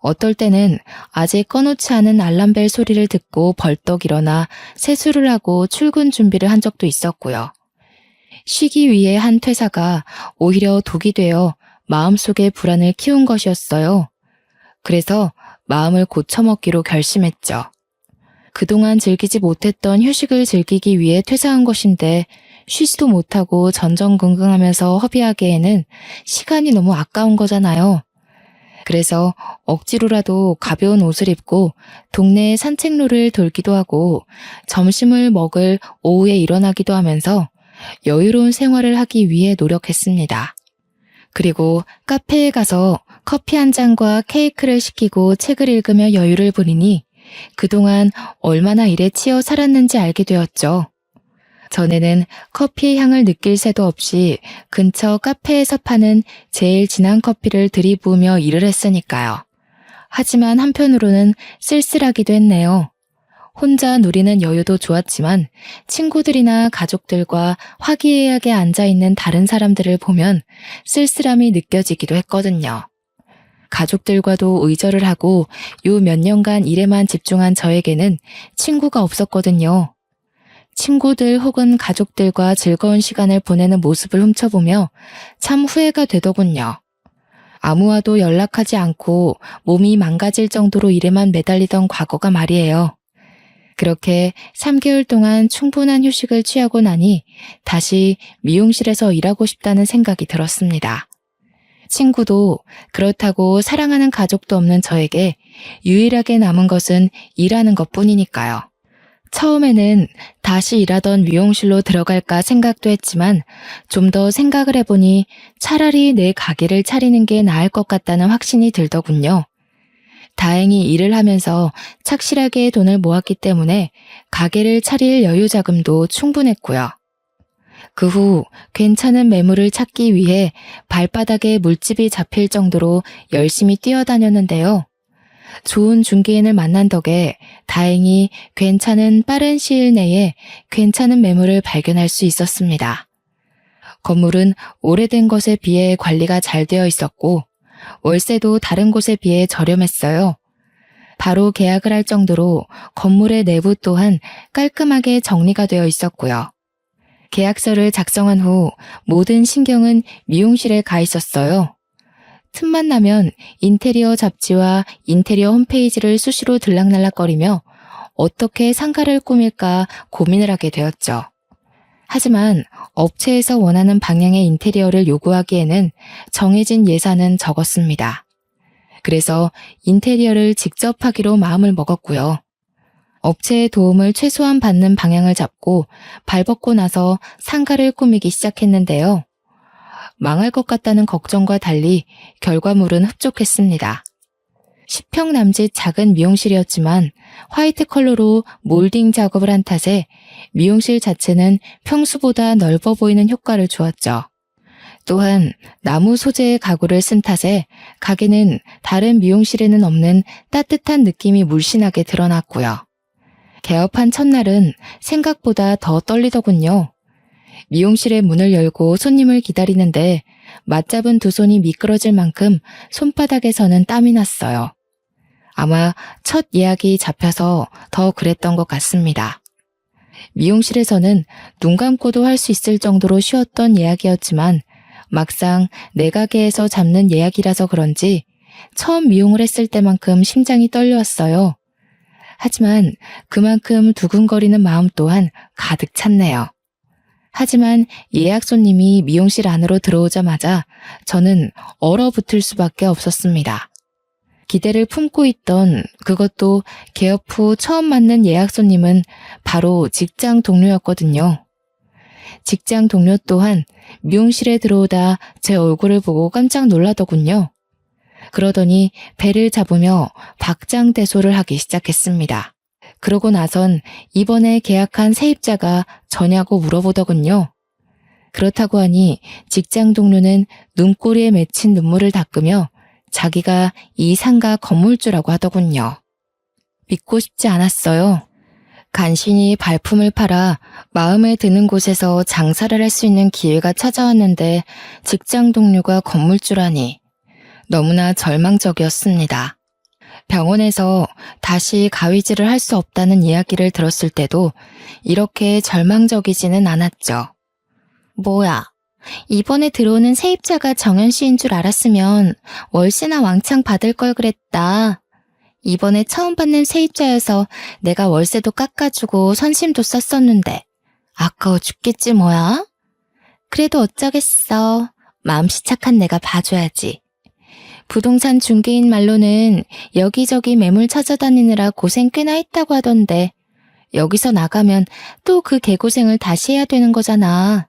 어떨 때는 아직 꺼놓지 않은 알람벨 소리를 듣고 벌떡 일어나 세수를 하고 출근 준비를 한 적도 있었고요. 쉬기 위해 한 퇴사가 오히려 독이 되어 마음속에 불안을 키운 것이었어요. 그래서 마음을 고쳐먹기로 결심했죠. 그동안 즐기지 못했던 휴식을 즐기기 위해 퇴사한 것인데 쉬지도 못하고 전전긍긍하면서 허비하기에는 시간이 너무 아까운 거잖아요. 그래서 억지로라도 가벼운 옷을 입고 동네 산책로를 돌기도 하고 점심을 먹을 오후에 일어나기도 하면서 여유로운 생활을 하기 위해 노력했습니다. 그리고 카페에 가서 커피 한 잔과 케이크를 시키고 책을 읽으며 여유를 부리니 그동안 얼마나 일에 치여 살았는지 알게 되었죠. 전에는 커피의 향을 느낄 새도 없이 근처 카페에서 파는 제일 진한 커피를 들이부으며 일을 했으니까요. 하지만 한편으로는 쓸쓸하기도 했네요. 혼자 누리는 여유도 좋았지만 친구들이나 가족들과 화기애애하게 앉아있는 다른 사람들을 보면 쓸쓸함이 느껴지기도 했거든요. 가족들과도 의절을 하고 요 몇 년간 일에만 집중한 저에게는 친구가 없었거든요. 친구들 혹은 가족들과 즐거운 시간을 보내는 모습을 훔쳐보며 참 후회가 되더군요. 아무와도 연락하지 않고 몸이 망가질 정도로 일에만 매달리던 과거가 말이에요. 그렇게 3개월 동안 충분한 휴식을 취하고 나니 다시 미용실에서 일하고 싶다는 생각이 들었습니다. 친구도 그렇다고 사랑하는 가족도 없는 저에게 유일하게 남은 것은 일하는 것뿐이니까요. 처음에는 다시 일하던 미용실로 들어갈까 생각도 했지만 좀 더 생각을 해보니 차라리 내 가게를 차리는 게 나을 것 같다는 확신이 들더군요. 다행히 일을 하면서 착실하게 돈을 모았기 때문에 가게를 차릴 여유 자금도 충분했고요. 그 후 괜찮은 매물을 찾기 위해 발바닥에 물집이 잡힐 정도로 열심히 뛰어다녔는데요. 좋은 중개인을 만난 덕에 다행히 괜찮은 빠른 시일 내에 괜찮은 매물을 발견할 수 있었습니다. 건물은 오래된 것에 비해 관리가 잘 되어 있었고 월세도 다른 곳에 비해 저렴했어요. 바로 계약을 할 정도로 건물의 내부 또한 깔끔하게 정리가 되어 있었고요. 계약서를 작성한 후 모든 신경은 미용실에 가 있었어요. 틈만 나면 인테리어 잡지와 인테리어 홈페이지를 수시로 들락날락거리며 어떻게 상가를 꾸밀까 고민을 하게 되었죠. 하지만 업체에서 원하는 방향의 인테리어를 요구하기에는 정해진 예산은 적었습니다. 그래서 인테리어를 직접 하기로 마음을 먹었고요. 업체의 도움을 최소한 받는 방향을 잡고 발벗고 나서 상가를 꾸미기 시작했는데요. 망할 것 같다는 걱정과 달리 결과물은 흡족했습니다. 10평 남짓 작은 미용실이었지만 화이트 컬러로 몰딩 작업을 한 탓에 미용실 자체는 평수보다 넓어 보이는 효과를 주었죠. 또한 나무 소재의 가구를 쓴 탓에 가게는 다른 미용실에는 없는 따뜻한 느낌이 물씬하게 드러났고요. 개업한 첫날은 생각보다 더 떨리더군요. 미용실의 문을 열고 손님을 기다리는데 맞잡은 두 손이 미끄러질 만큼 손바닥에서는 땀이 났어요. 아마 첫 예약이 잡혀서 더 그랬던 것 같습니다. 미용실에서는 눈 감고도 할 수 있을 정도로 쉬웠던 예약이었지만 막상 내 가게에서 잡는 예약이라서 그런지 처음 미용을 했을 때만큼 심장이 떨려왔어요. 하지만 그만큼 두근거리는 마음 또한 가득 찼네요. 하지만 예약 손님이 미용실 안으로 들어오자마자 저는 얼어붙을 수밖에 없었습니다. 기대를 품고 있던 그것도 개업 후 처음 맞는 예약 손님은 바로 직장 동료였거든요. 직장 동료 또한 미용실에 들어오다 제 얼굴을 보고 깜짝 놀라더군요. 그러더니 배를 잡으며 박장대소를 하기 시작했습니다. 그러고 나선 이번에 계약한 세입자가 저냐고 물어보더군요. 그렇다고 하니 직장 동료는 눈꼬리에 맺힌 눈물을 닦으며 자기가 이 상가 건물주라고 하더군요. 믿고 싶지 않았어요. 간신히 발품을 팔아 마음에 드는 곳에서 장사를 할 수 있는 기회가 찾아왔는데 직장 동료가 건물주라니 너무나 절망적이었습니다. 병원에서 다시 가위질을 할 수 없다는 이야기를 들었을 때도 이렇게 절망적이지는 않았죠. 뭐야, 이번에 들어오는 세입자가 정연 씨인 줄 알았으면 월세나 왕창 받을 걸 그랬다. 이번에 처음 받는 세입자여서 내가 월세도 깎아주고 선심도 썼었는데 아까워 죽겠지 뭐야? 그래도 어쩌겠어. 마음씨 착한 내가 봐줘야지. 부동산 중개인 말로는 여기저기 매물 찾아다니느라 고생 꽤나 했다고 하던데 여기서 나가면 또 그 개고생을 다시 해야 되는 거잖아.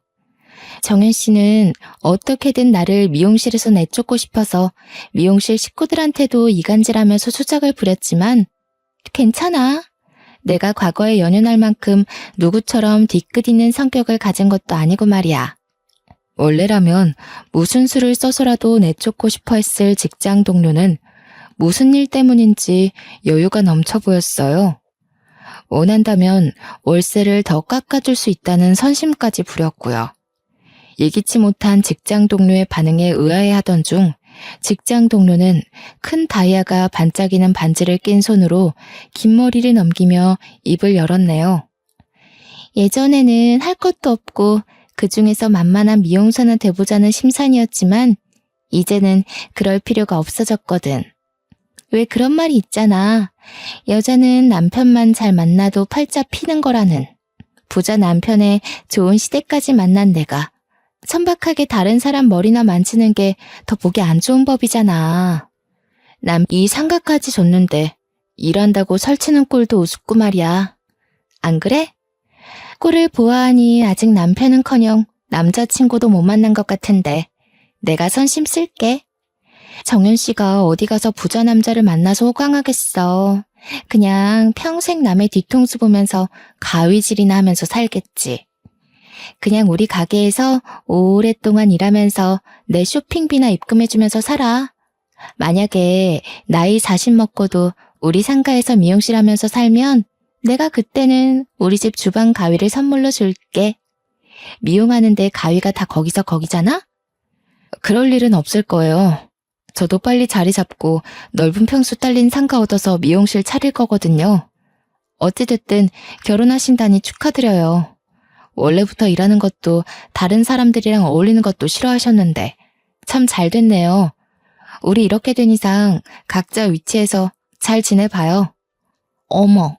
정현 씨는 어떻게든 나를 미용실에서 내쫓고 싶어서 미용실 식구들한테도 이간질하면서 수작을 부렸지만 괜찮아. 내가 과거에 연연할 만큼 누구처럼 뒤끝 있는 성격을 가진 것도 아니고 말이야. 원래라면 무슨 수를 써서라도 내쫓고 싶어 했을 직장 동료는 무슨 일 때문인지 여유가 넘쳐 보였어요. 원한다면 월세를 더 깎아줄 수 있다는 선심까지 부렸고요. 예기치 못한 직장 동료의 반응에 의아해하던 중 직장 동료는 큰 다이아가 반짝이는 반지를 낀 손으로 긴 머리를 넘기며 입을 열었네요. 예전에는 할 것도 없고 그중에서 만만한 미용사한테 보자는 심산이었지만 이제는 그럴 필요가 없어졌거든. 왜 그런 말이 있잖아. 여자는 남편만 잘 만나도 팔자 피는 거라는. 부자 남편의 좋은 시댁까지 만난 내가 천박하게 다른 사람 머리나 만지는 게 더 보기 안 좋은 법이잖아. 남 이 상가까지 줬는데 일한다고 설치는 꼴도 우습고 말이야. 안 그래? 꼴을 보아하니 아직 남편은커녕 남자친구도 못 만난 것 같은데 내가 선심 쓸게. 정연 씨가 어디 가서 부자 남자를 만나서 호강하겠어. 그냥 평생 남의 뒤통수 보면서 가위질이나 하면서 살겠지. 그냥 우리 가게에서 오랫동안 일하면서 내 쇼핑비나 입금해주면서 살아. 만약에 나이 40 먹고도 우리 상가에서 미용실 하면서 살면 내가 그때는 우리 집 주방 가위를 선물로 줄게. 미용하는데 가위가 다 거기서 거기잖아? 그럴 일은 없을 거예요. 저도 빨리 자리 잡고 넓은 평수 딸린 상가 얻어서 미용실 차릴 거거든요. 어찌됐든 결혼하신다니 축하드려요. 원래부터 일하는 것도 다른 사람들이랑 어울리는 것도 싫어하셨는데 참 잘 됐네요. 우리 이렇게 된 이상 각자 위치에서 잘 지내봐요. 어머,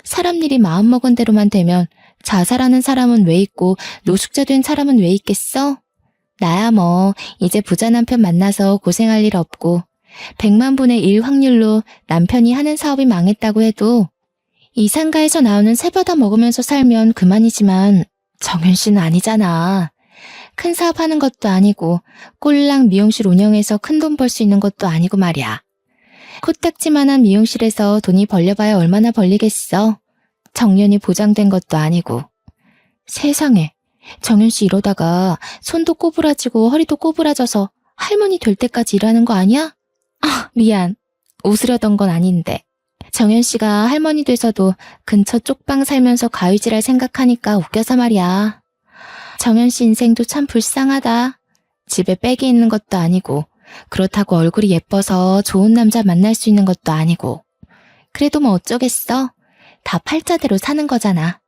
사람 일이 마음먹은 대로만 되면 자살하는 사람은 왜 있고 노숙자 된 사람은 왜 있겠어? 나야 뭐 이제 부자 남편 만나서 고생할 일 없고 100만 분의 1 확률로 남편이 하는 사업이 망했다고 해도 이 상가에서 나오는 새바다 먹으면서 살면 그만이지만 정현 씨는 아니잖아. 큰 사업 하는 것도 아니고 꼴랑 미용실 운영해서 큰 돈 벌 수 있는 것도 아니고 말이야. 코딱지만한 미용실에서 돈이 벌려봐야 얼마나 벌리겠어. 정년이 보장된 것도 아니고. 세상에, 정현 씨 이러다가 손도 꼬부라지고 허리도 꼬부라져서 할머니 될 때까지 일하는 거 아니야? 아, 미안. 웃으려던 건 아닌데. 정현 씨가 할머니 돼서도 근처 쪽방 살면서 가위질할 생각하니까 웃겨서 말이야. 정현 씨 인생도 참 불쌍하다. 집에 빽이 있는 것도 아니고 그렇다고 얼굴이 예뻐서 좋은 남자 만날 수 있는 것도 아니고 그래도 뭐 어쩌겠어. 다 팔자대로 사는 거잖아.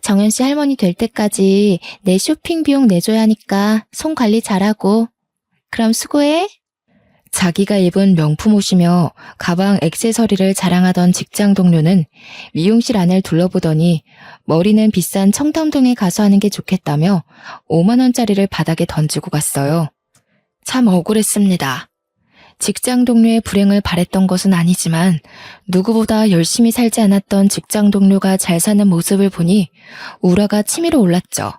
정현 씨 할머니 될 때까지 내 쇼핑 비용 내줘야 하니까 손 관리 잘하고. 그럼 수고해. 자기가 입은 명품 옷이며 가방 액세서리를 자랑하던 직장 동료는 미용실 안을 둘러보더니 머리는 비싼 청담동에 가서 하는 게 좋겠다며 5만 원짜리를 바닥에 던지고 갔어요. 참 억울했습니다. 직장 동료의 불행을 바랬던 것은 아니지만 누구보다 열심히 살지 않았던 직장 동료가 잘 사는 모습을 보니 우라가 치밀어 올랐죠.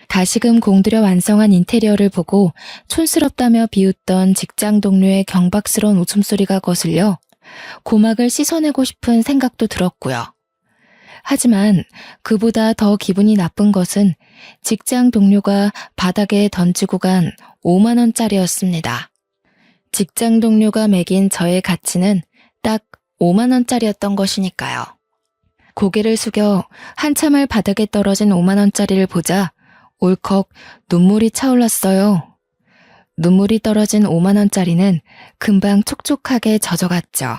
다시금 공들여 완성한 인테리어를 보고 촌스럽다며 비웃던 직장 동료의 경박스러운 웃음소리가 거슬려 고막을 씻어내고 싶은 생각도 들었고요. 하지만 그보다 더 기분이 나쁜 것은 직장 동료가 바닥에 던지고 간 5만 원짜리였습니다. 직장 동료가 매긴 저의 가치는 딱 5만 원짜리였던 것이니까요. 고개를 숙여 한참을 바닥에 떨어진 5만 원짜리를 보자 울컥 눈물이 차올랐어요. 눈물이 떨어진 5만 원짜리는 금방 촉촉하게 젖어갔죠.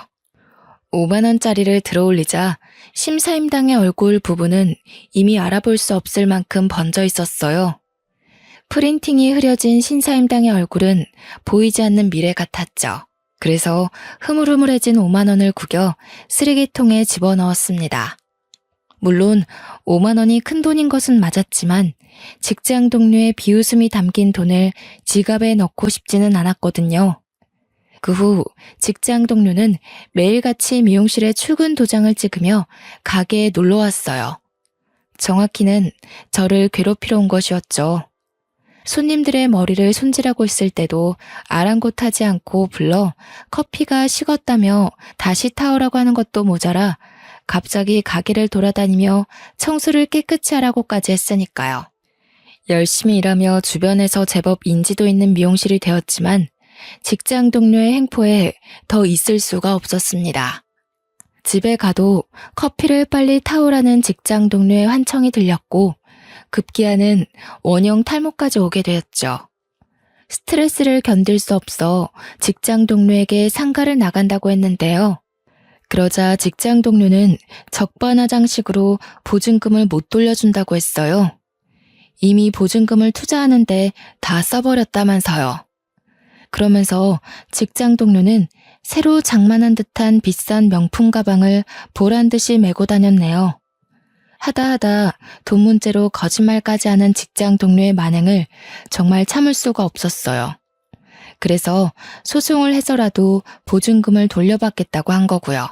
5만 원짜리를 들어올리자 심사임당의 얼굴 부분은 이미 알아볼 수 없을 만큼 번져 있었어요. 프린팅이 흐려진 신사임당의 얼굴은 보이지 않는 미래 같았죠. 그래서 흐물흐물해진 5만 원을 구겨 쓰레기통에 집어넣었습니다. 물론 5만 원이 큰 돈인 것은 맞았지만 직장 동료의 비웃음이 담긴 돈을 지갑에 넣고 싶지는 않았거든요. 그 후 직장 동료는 매일같이 미용실에 출근 도장을 찍으며 가게에 놀러 왔어요. 정확히는 저를 괴롭히러 온 것이었죠. 손님들의 머리를 손질하고 있을 때도 아랑곳하지 않고 불러 커피가 식었다며 다시 타오라고 하는 것도 모자라 갑자기 가게를 돌아다니며 청소를 깨끗이 하라고까지 했으니까요. 열심히 일하며 주변에서 제법 인지도 있는 미용실이 되었지만 직장 동료의 행포에 더 있을 수가 없었습니다. 집에 가도 커피를 빨리 타오라는 직장 동료의 환청이 들렸고 급기야는 원형 탈모까지 오게 되었죠. 스트레스를 견딜 수 없어 직장 동료에게 상가를 나간다고 했는데요. 그러자 직장 동료는 적반하장식으로 보증금을 못 돌려준다고 했어요. 이미 보증금을 투자하는데 다 써버렸다면서요. 그러면서 직장 동료는 새로 장만한 듯한 비싼 명품 가방을 보란듯이 메고 다녔네요. 하다하다 돈 문제로 거짓말까지 하는 직장 동료의 만행을 정말 참을 수가 없었어요. 그래서 소송을 해서라도 보증금을 돌려받겠다고 한 거고요.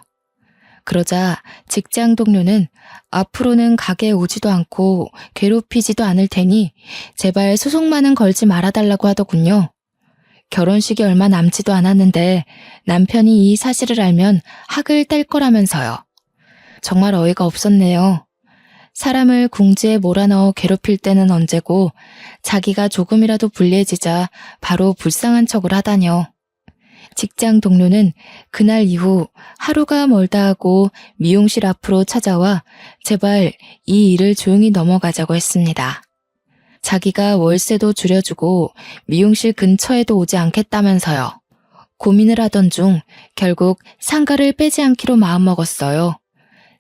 그러자 직장 동료는 앞으로는 가게에 오지도 않고 괴롭히지도 않을 테니 제발 소송만은 걸지 말아달라고 하더군요. 결혼식이 얼마 남지도 않았는데 남편이 이 사실을 알면 학을 뗄 거라면서요. 정말 어이가 없었네요. 사람을 궁지에 몰아넣어 괴롭힐 때는 언제고 자기가 조금이라도 불리해지자 바로 불쌍한 척을 하다뇨. 직장 동료는 그날 이후 하루가 멀다 하고 미용실 앞으로 찾아와 제발 이 일을 조용히 넘어가자고 했습니다. 자기가 월세도 줄여주고 미용실 근처에도 오지 않겠다면서요. 고민을 하던 중 결국 상가를 빼지 않기로 마음먹었어요.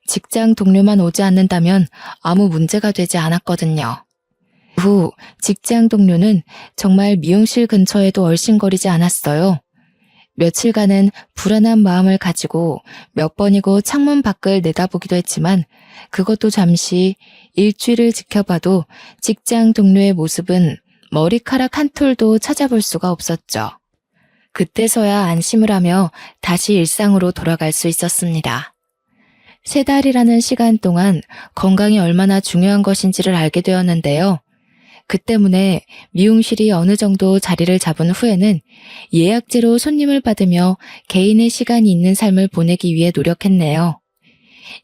직장 동료만 오지 않는다면 아무 문제가 되지 않았거든요. 후 직장 동료는 정말 미용실 근처에도 얼씬거리지 않았어요. 며칠간은 불안한 마음을 가지고 몇 번이고 창문 밖을 내다보기도 했지만 그것도 잠시 일주일을 지켜봐도 직장 동료의 모습은 머리카락 한 톨도 찾아볼 수가 없었죠. 그때서야 안심을 하며 다시 일상으로 돌아갈 수 있었습니다. 3달이라는 시간 동안 건강이 얼마나 중요한 것인지를 알게 되었는데요. 그 때문에 미용실이 어느 정도 자리를 잡은 후에는 예약제로 손님을 받으며 개인의 시간이 있는 삶을 보내기 위해 노력했네요.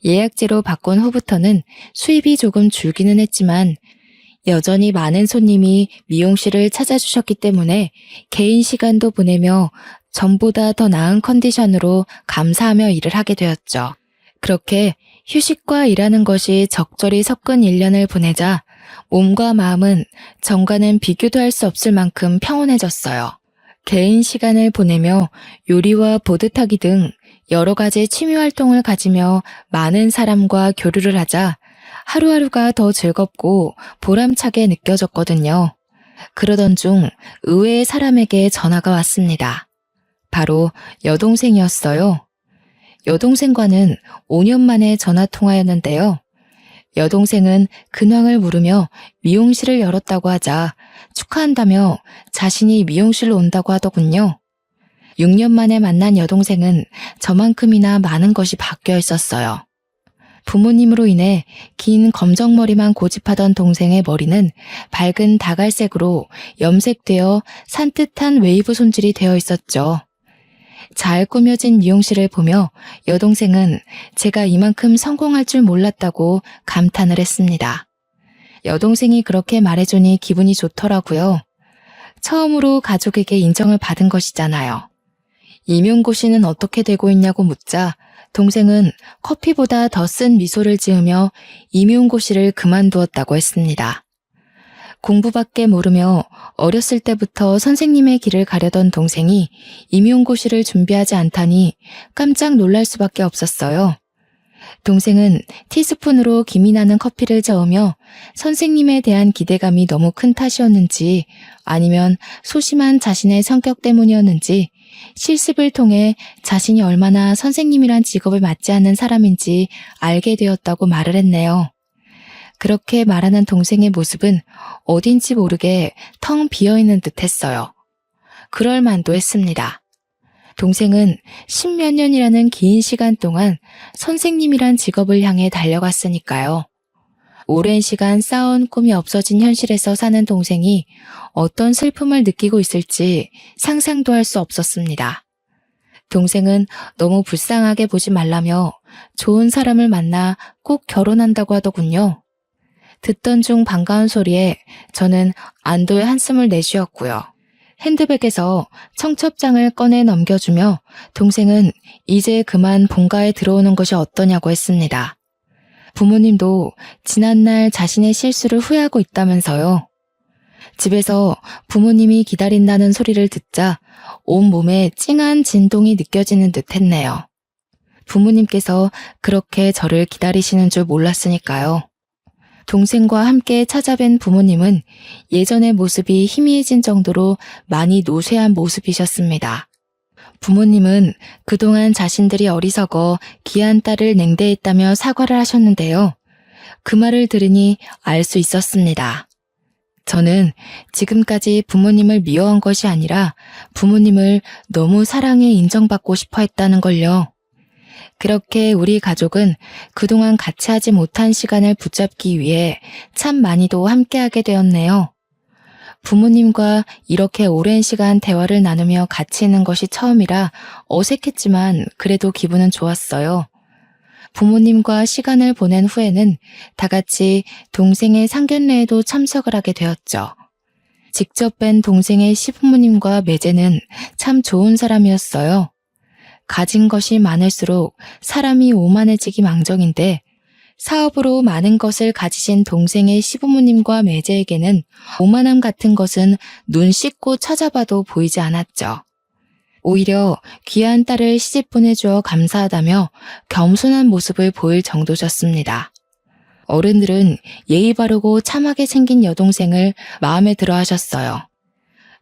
예약제로 바꾼 후부터는 수입이 조금 줄기는 했지만 여전히 많은 손님이 미용실을 찾아주셨기 때문에 개인 시간도 보내며 전보다 더 나은 컨디션으로 감사하며 일을 하게 되었죠. 그렇게 휴식과 일하는 것이 적절히 섞은 1년을 보내자 몸과 마음은 전과는 비교도 할 수 없을 만큼 평온해졌어요. 개인 시간을 보내며 요리와 보드 타기 등 여러 가지 취미 활동을 가지며 많은 사람과 교류를 하자 하루하루가 더 즐겁고 보람차게 느껴졌거든요. 그러던 중 의외의 사람에게 전화가 왔습니다. 바로 여동생이었어요. 여동생과는 5년 만에 전화 통화였는데요. 여동생은 근황을 물으며 미용실을 열었다고 하자 축하한다며 자신이 미용실로 온다고 하더군요. 6년 만에 만난 여동생은 저만큼이나 많은 것이 바뀌어 있었어요. 부모님으로 인해 긴 검정머리만 고집하던 동생의 머리는 밝은 다갈색으로 염색되어 산뜻한 웨이브 손질이 되어 있었죠. 잘 꾸며진 미용실을 보며 여동생은 제가 이만큼 성공할 줄 몰랐다고 감탄을 했습니다. 여동생이 그렇게 말해주니 기분이 좋더라고요. 처음으로 가족에게 인정을 받은 것이잖아요. 임용고시는 어떻게 되고 있냐고 묻자 동생은 커피보다 더 쓴 미소를 지으며 임용고시를 그만두었다고 했습니다. 공부밖에 모르며 어렸을 때부터 선생님의 길을 가려던 동생이 임용고시를 준비하지 않다니 깜짝 놀랄 수밖에 없었어요. 동생은 티스푼으로 김이 나는 커피를 저으며 선생님에 대한 기대감이 너무 큰 탓이었는지 아니면 소심한 자신의 성격 때문이었는지 실습을 통해 자신이 얼마나 선생님이란 직업을 맞지 않는 사람인지 알게 되었다고 말을 했네요. 그렇게 말하는 동생의 모습은 어딘지 모르게 텅 비어있는 듯 했어요. 그럴 만도 했습니다. 동생은 10몇 년이라는 긴 시간 동안 선생님이란 직업을 향해 달려갔으니까요. 오랜 시간 쌓아온 꿈이 없어진 현실에서 사는 동생이 어떤 슬픔을 느끼고 있을지 상상도 할 수 없었습니다. 동생은 너무 불쌍하게 보지 말라며 좋은 사람을 만나 꼭 결혼한다고 하더군요. 듣던 중 반가운 소리에 저는 안도의 한숨을 내쉬었고요. 핸드백에서 청첩장을 꺼내 넘겨주며 동생은 이제 그만 본가에 들어오는 것이 어떠냐고 했습니다. 부모님도 지난날 자신의 실수를 후회하고 있다면서요. 집에서 부모님이 기다린다는 소리를 듣자 온몸에 찡한 진동이 느껴지는 듯 했네요. 부모님께서 그렇게 저를 기다리시는 줄 몰랐으니까요. 동생과 함께 찾아뵌 부모님은 예전의 모습이 희미해진 정도로 많이 노쇠한 모습이셨습니다. 부모님은 그동안 자신들이 어리석어 귀한 딸을 냉대했다며 사과를 하셨는데요. 그 말을 들으니 알 수 있었습니다. 저는 지금까지 부모님을 미워한 것이 아니라 부모님을 너무 사랑해 인정받고 싶어 했다는 걸요. 그렇게 우리 가족은 그동안 같이 하지 못한 시간을 붙잡기 위해 참 많이도 함께하게 되었네요. 부모님과 이렇게 오랜 시간 대화를 나누며 같이 있는 것이 처음이라 어색했지만 그래도 기분은 좋았어요. 부모님과 시간을 보낸 후에는 다 같이 동생의 상견례에도 참석을 하게 되었죠. 직접 뵌 동생의 시부모님과 매제는 참 좋은 사람이었어요. 가진 것이 많을수록 사람이 오만해지기 망정인데 사업으로 많은 것을 가지신 동생의 시부모님과 매제에게는 오만함 같은 것은 눈 씻고 찾아봐도 보이지 않았죠. 오히려 귀한 딸을 시집 보내주어 감사하다며 겸손한 모습을 보일 정도셨습니다. 어른들은 예의 바르고 참하게 생긴 여동생을 마음에 들어 하셨어요.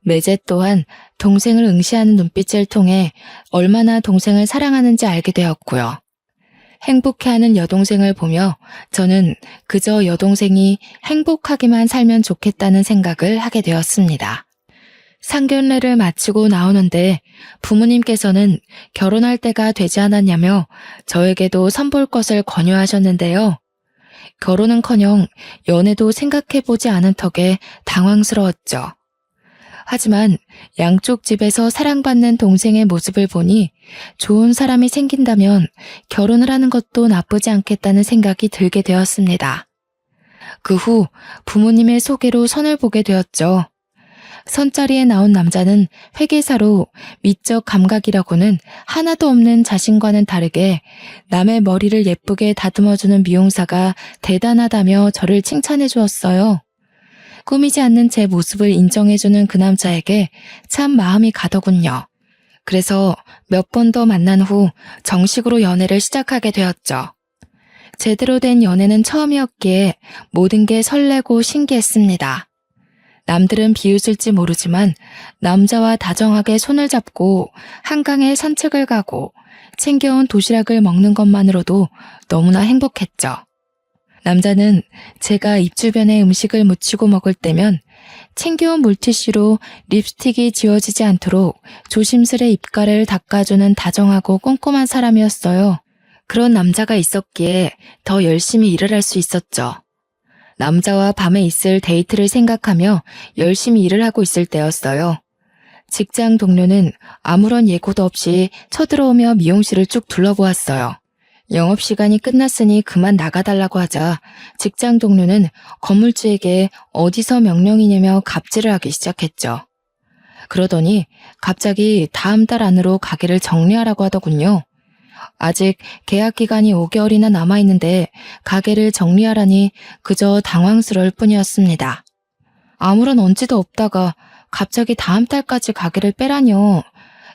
매제 또한 동생을 응시하는 눈빛을 통해 얼마나 동생을 사랑하는지 알게 되었고요. 행복해하는 여동생을 보며 저는 그저 여동생이 행복하게만 살면 좋겠다는 생각을 하게 되었습니다. 상견례를 마치고 나오는데 부모님께서는 결혼할 때가 되지 않았냐며 저에게도 선볼 것을 권유하셨는데요. 결혼은커녕 연애도 생각해보지 않은 턱에 당황스러웠죠. 하지만 양쪽 집에서 사랑받는 동생의 모습을 보니 좋은 사람이 생긴다면 결혼을 하는 것도 나쁘지 않겠다는 생각이 들게 되었습니다. 그 후 부모님의 소개로 선을 보게 되었죠. 선자리에 나온 남자는 회계사로 미적 감각이라고는 하나도 없는 자신과는 다르게 남의 머리를 예쁘게 다듬어주는 미용사가 대단하다며 저를 칭찬해 주었어요. 꾸미지 않는 제 모습을 인정해주는 그 남자에게 참 마음이 가더군요. 그래서 몇 번 더 만난 후 정식으로 연애를 시작하게 되었죠. 제대로 된 연애는 처음이었기에 모든 게 설레고 신기했습니다. 남들은 비웃을지 모르지만 남자와 다정하게 손을 잡고 한강에 산책을 가고 챙겨온 도시락을 먹는 것만으로도 너무나 행복했죠. 남자는 제가 입 주변에 음식을 묻히고 먹을 때면 챙겨온 물티슈로 립스틱이 지워지지 않도록 조심스레 입가를 닦아주는 다정하고 꼼꼼한 사람이었어요. 그런 남자가 있었기에 더 열심히 일을 할 수 있었죠. 남자와 밤에 있을 데이트를 생각하며 열심히 일을 하고 있을 때였어요. 직장 동료는 아무런 예고도 없이 쳐들어오며 미용실을 쭉 둘러보았어요. 영업시간이 끝났으니 그만 나가달라고 하자 직장 동료는 건물주에게 어디서 명령이냐며 갑질을 하기 시작했죠. 그러더니 갑자기 다음 달 안으로 가게를 정리하라고 하더군요. 아직 계약 기간이 5개월이나 남아있는데 가게를 정리하라니 그저 당황스러울 뿐이었습니다. 아무런 언지도 없다가 갑자기 다음 달까지 가게를 빼라뇨.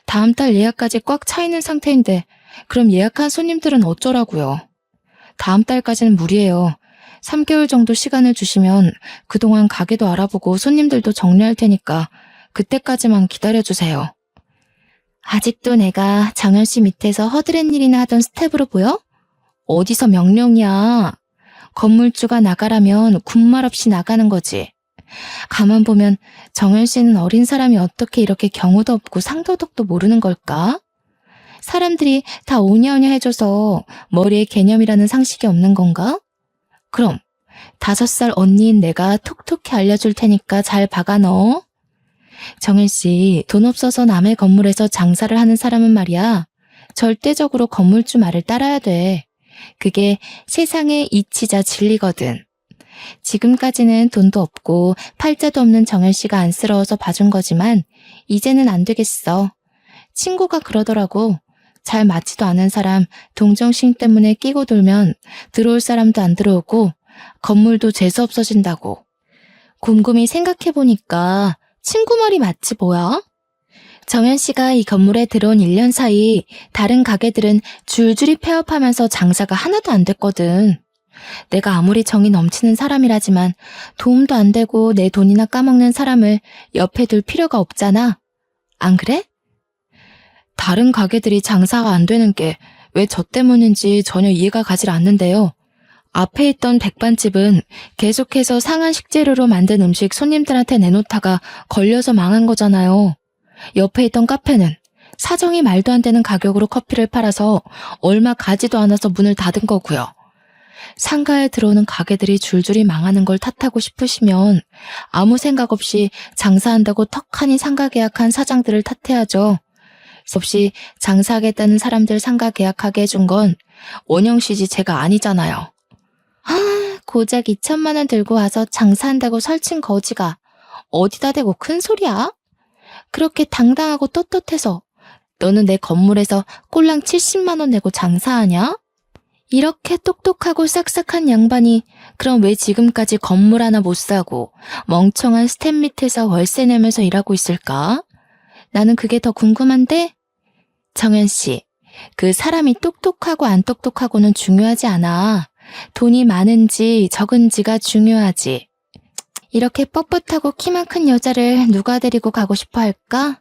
다음 달 예약까지 꽉 차 있는 상태인데 그럼 예약한 손님들은 어쩌라고요. 다음 달까지는 무리예요. 3개월 정도 시간을 주시면 그동안 가게도 알아보고 손님들도 정리할 테니까 그때까지만 기다려주세요. 아직도 내가 정현 씨 밑에서 허드렛 일이나 하던 스텝으로 보여? 어디서 명령이야. 건물주가 나가라면 군말 없이 나가는 거지. 가만 보면 정현 씨는 어린 사람이 어떻게 이렇게 경우도 없고 상도덕도 모르는 걸까? 사람들이 다 오냐오냐 해줘서 머리에 개념이라는 상식이 없는 건가? 그럼 5살 언니인 내가 톡톡히 알려줄 테니까 잘 박아 넣어. 정현 씨, 돈 없어서 남의 건물에서 장사를 하는 사람은 말이야. 절대적으로 건물주 말을 따라야 돼. 그게 세상의 이치자 진리거든. 지금까지는 돈도 없고 팔자도 없는 정현 씨가 안쓰러워서 봐준 거지만 이제는 안 되겠어. 친구가 그러더라고. 잘 맞지도 않은 사람 동정심 때문에 끼고 돌면 들어올 사람도 안 들어오고 건물도 재수 없어진다고. 곰곰이 생각해보니까 친구 말이 맞지 뭐야? 정현 씨가 이 건물에 들어온 1년 사이 다른 가게들은 줄줄이 폐업하면서 장사가 하나도 안 됐거든. 내가 아무리 정이 넘치는 사람이라지만 도움도 안 되고 내 돈이나 까먹는 사람을 옆에 둘 필요가 없잖아. 안 그래? 다른 가게들이 장사가 안 되는 게 왜 저 때문인지 전혀 이해가 가질 않는데요. 앞에 있던 백반집은 계속해서 상한 식재료로 만든 음식 손님들한테 내놓다가 걸려서 망한 거잖아요. 옆에 있던 카페는 사정이 말도 안 되는 가격으로 커피를 팔아서 얼마 가지도 않아서 문을 닫은 거고요. 상가에 들어오는 가게들이 줄줄이 망하는 걸 탓하고 싶으시면 아무 생각 없이 장사한다고 턱하니 상가 계약한 사장들을 탓해야죠. 없이 장사하겠다는 사람들 상가 계약하게 해준 건 원영 씨지 제가 아니잖아요. 고작 2천만 원 들고 와서 장사한다고 설친 거지가 어디다 대고 큰 소리야? 그렇게 당당하고 떳떳해서 너는 내 건물에서 꼴랑 70만 원 내고 장사하냐? 이렇게 똑똑하고 싹싹한 양반이 그럼 왜 지금까지 건물 하나 못 사고 멍청한 스텝 밑에서 월세 내면서 일하고 있을까? 나는 그게 더 궁금한데? 정연 씨, 그 사람이 똑똑하고 안 똑똑하고는 중요하지 않아. 돈이 많은지 적은지가 중요하지. 이렇게 뻣뻣하고 키만 큰 여자를 누가 데리고 가고 싶어 할까?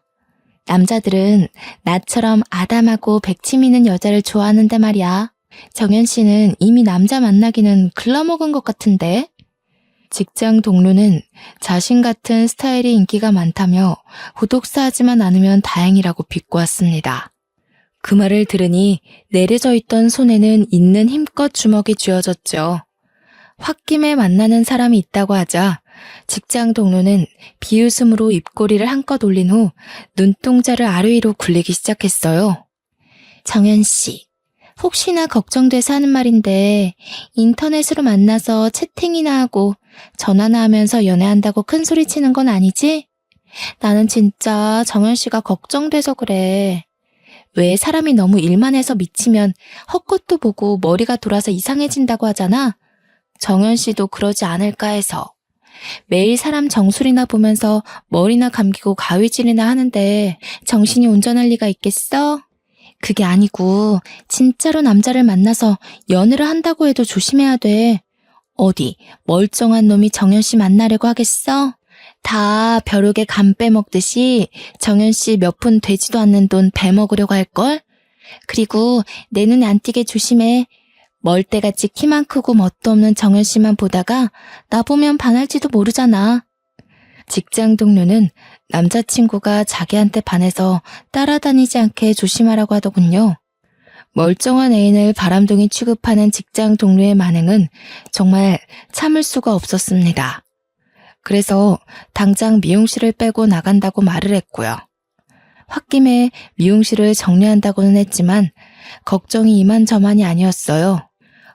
남자들은 나처럼 아담하고 백침 있는 여자를 좋아하는데 말이야. 정연 씨는 이미 남자 만나기는 글러먹은 것 같은데? 직장 동료는 자신 같은 스타일이 인기가 많다며 구독사하지만 않으면 다행이라고 비꼬았습니다. 그 말을 들으니 내려져 있던 손에는 있는 힘껏 주먹이 쥐어졌죠. 홧김에 만나는 사람이 있다고 하자 직장 동료는 비웃음으로 입꼬리를 한껏 올린 후 눈동자를 아래 위로 굴리기 시작했어요. 정연 씨, 혹시나 걱정돼서 하는 말인데 인터넷으로 만나서 채팅이나 하고 전화나 하면서 연애한다고 큰 소리 치는 건 아니지? 나는 진짜 정연 씨가 걱정돼서 그래. 왜 사람이 너무 일만 해서 미치면 헛것도 보고 머리가 돌아서 이상해진다고 하잖아. 정연 씨도 그러지 않을까 해서. 매일 사람 정수리나 보면서 머리나 감기고 가위질이나 하는데 정신이 온전할 리가 있겠어? 그게 아니고 진짜로 남자를 만나서 연애를 한다고 해도 조심해야 돼. 어디 멀쩡한 놈이 정연 씨 만나려고 하겠어? 다 벼룩에 간 빼먹듯이 정연 씨 몇 푼 되지도 않는 돈 빼먹으려고 할걸? 그리고 내 눈에 안 띄게 조심해. 멀대같이 키만 크고 멋도 없는 정연 씨만 보다가 나 보면 반할지도 모르잖아. 직장 동료는 남자친구가 자기한테 반해서 따라다니지 않게 조심하라고 하더군요. 멀쩡한 애인을 바람둥이 취급하는 직장 동료의 만행은 정말 참을 수가 없었습니다. 그래서 당장 미용실을 빼고 나간다고 말을 했고요. 홧김에 미용실을 정리한다고는 했지만 걱정이 이만저만이 아니었어요.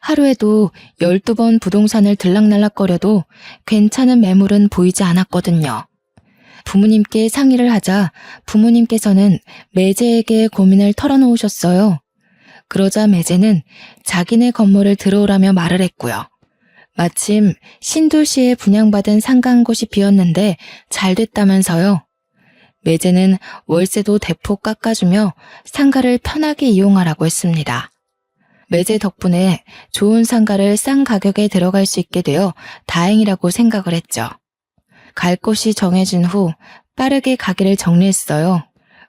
하루에도 12번 부동산을 들락날락거려도 괜찮은 매물은 보이지 않았거든요. 부모님께 상의를 하자 부모님께서는 매제에게 고민을 털어놓으셨어요. 그러자 매제는 자기네 건물을 들어오라며 말을 했고요. 마침 신도시에 분양받은 상가 한 곳이 비었는데 잘 됐다면서요. 매제는 월세도 대폭 깎아주며 상가를 편하게 이용하라고 했습니다. 매제 덕분에 좋은 상가를 싼 가격에 들어갈 수 있게 되어 다행이라고 생각을 했죠. 갈 곳이 정해진 후 빠르게 가게를 정리했어요.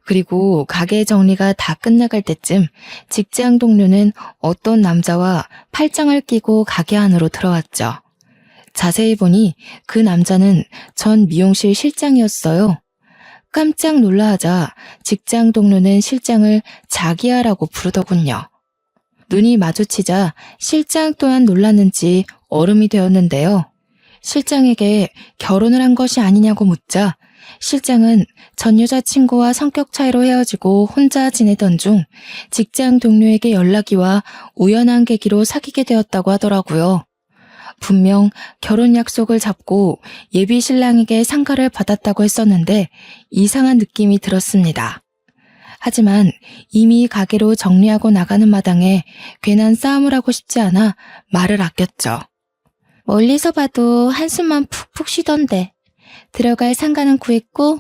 그리고 가게 정리가 다 끝나갈 때쯤 직장 동료는 어떤 남자와 팔짱을 끼고 가게 안으로 들어왔죠. 자세히 보니 그 남자는 전 미용실 실장이었어요. 깜짝 놀라하자 직장 동료는 실장을 자기야라고 부르더군요. 눈이 마주치자 실장 또한 놀랐는지 얼음이 되었는데요. 실장에게 결혼을 한 것이 아니냐고 묻자 실장은 전 여자친구와 성격 차이로 헤어지고 혼자 지내던 중 직장 동료에게 연락이 와 우연한 계기로 사귀게 되었다고 하더라고요. 분명 결혼 약속을 잡고 예비 신랑에게 상가를 받았다고 했었는데 이상한 느낌이 들었습니다. 하지만 이미 가게로 정리하고 나가는 마당에 괜한 싸움을 하고 싶지 않아 말을 아꼈죠. 멀리서 봐도 한숨만 푹푹 쉬던데 들어갈 상가는 구했고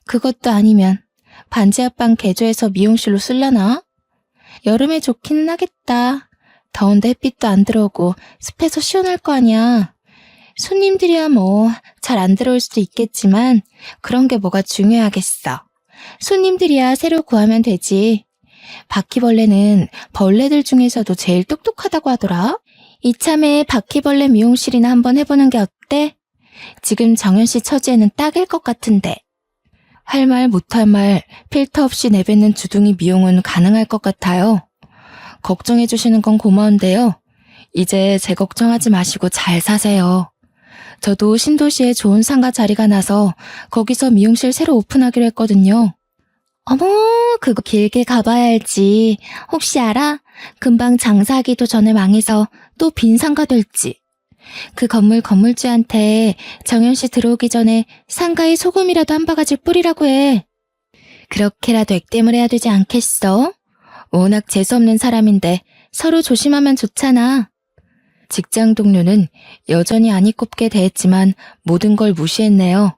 그것도 아니면 반지 합방 개조해서 미용실로 쓰려나? 여름에 좋기는 하겠다. 더운데 햇빛도 안 들어오고 습해서 시원할 거 아니야. 손님들이야 뭐 잘 안 들어올 수도 있겠지만 그런 게 뭐가 중요하겠어. 손님들이야 새로 구하면 되지. 바퀴벌레는 벌레들 중에서도 제일 똑똑하다고 하더라. 이참에 바퀴벌레 미용실이나 한번 해보는 게 어때? 지금 정연 씨 처지에는 딱일 것 같은데. 할 말 못할 말 필터 없이 내뱉는 주둥이 미용은 가능할 것 같아요. 걱정해 주시는 건 고마운데요. 이제 제 걱정하지 마시고 잘 사세요. 저도 신도시에 좋은 상가 자리가 나서 거기서 미용실 새로 오픈하기로 했거든요. 어머, 그거 길게 가봐야 알지. 혹시 알아? 금방 장사하기도 전에 망해서 또 빈 상가 될지. 그 건물 건물주한테 정연 씨 들어오기 전에 상가에 소금이라도 한 바가지 뿌리라고 해. 그렇게라도 액땜을 해야 되지 않겠어? 워낙 재수없는 사람인데 서로 조심하면 좋잖아. 직장 동료는 여전히 안이 꼽게 대했지만 모든 걸 무시했네요.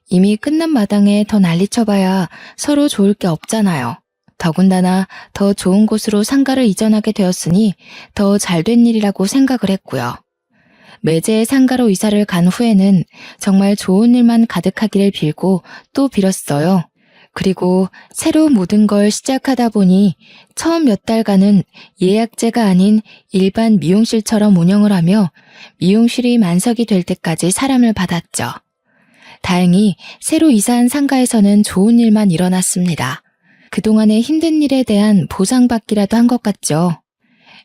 이미 끝난 마당에 더 난리쳐봐야 서로 좋을 게 없잖아요. 더군다나 더 좋은 곳으로 상가를 이전하게 되었으니 더 잘된 일이라고 생각을 했고요. 매제의 상가로 이사를 간 후에는 정말 좋은 일만 가득하기를 빌고 또 빌었어요. 그리고 새로 모든 걸 시작하다 보니 처음 몇 달간은 예약제가 아닌 일반 미용실처럼 운영을 하며 미용실이 만석이 될 때까지 사람을 받았죠. 다행히 새로 이사한 상가에서는 좋은 일만 일어났습니다. 그동안의 힘든 일에 대한 보상받기라도 한 것 같죠.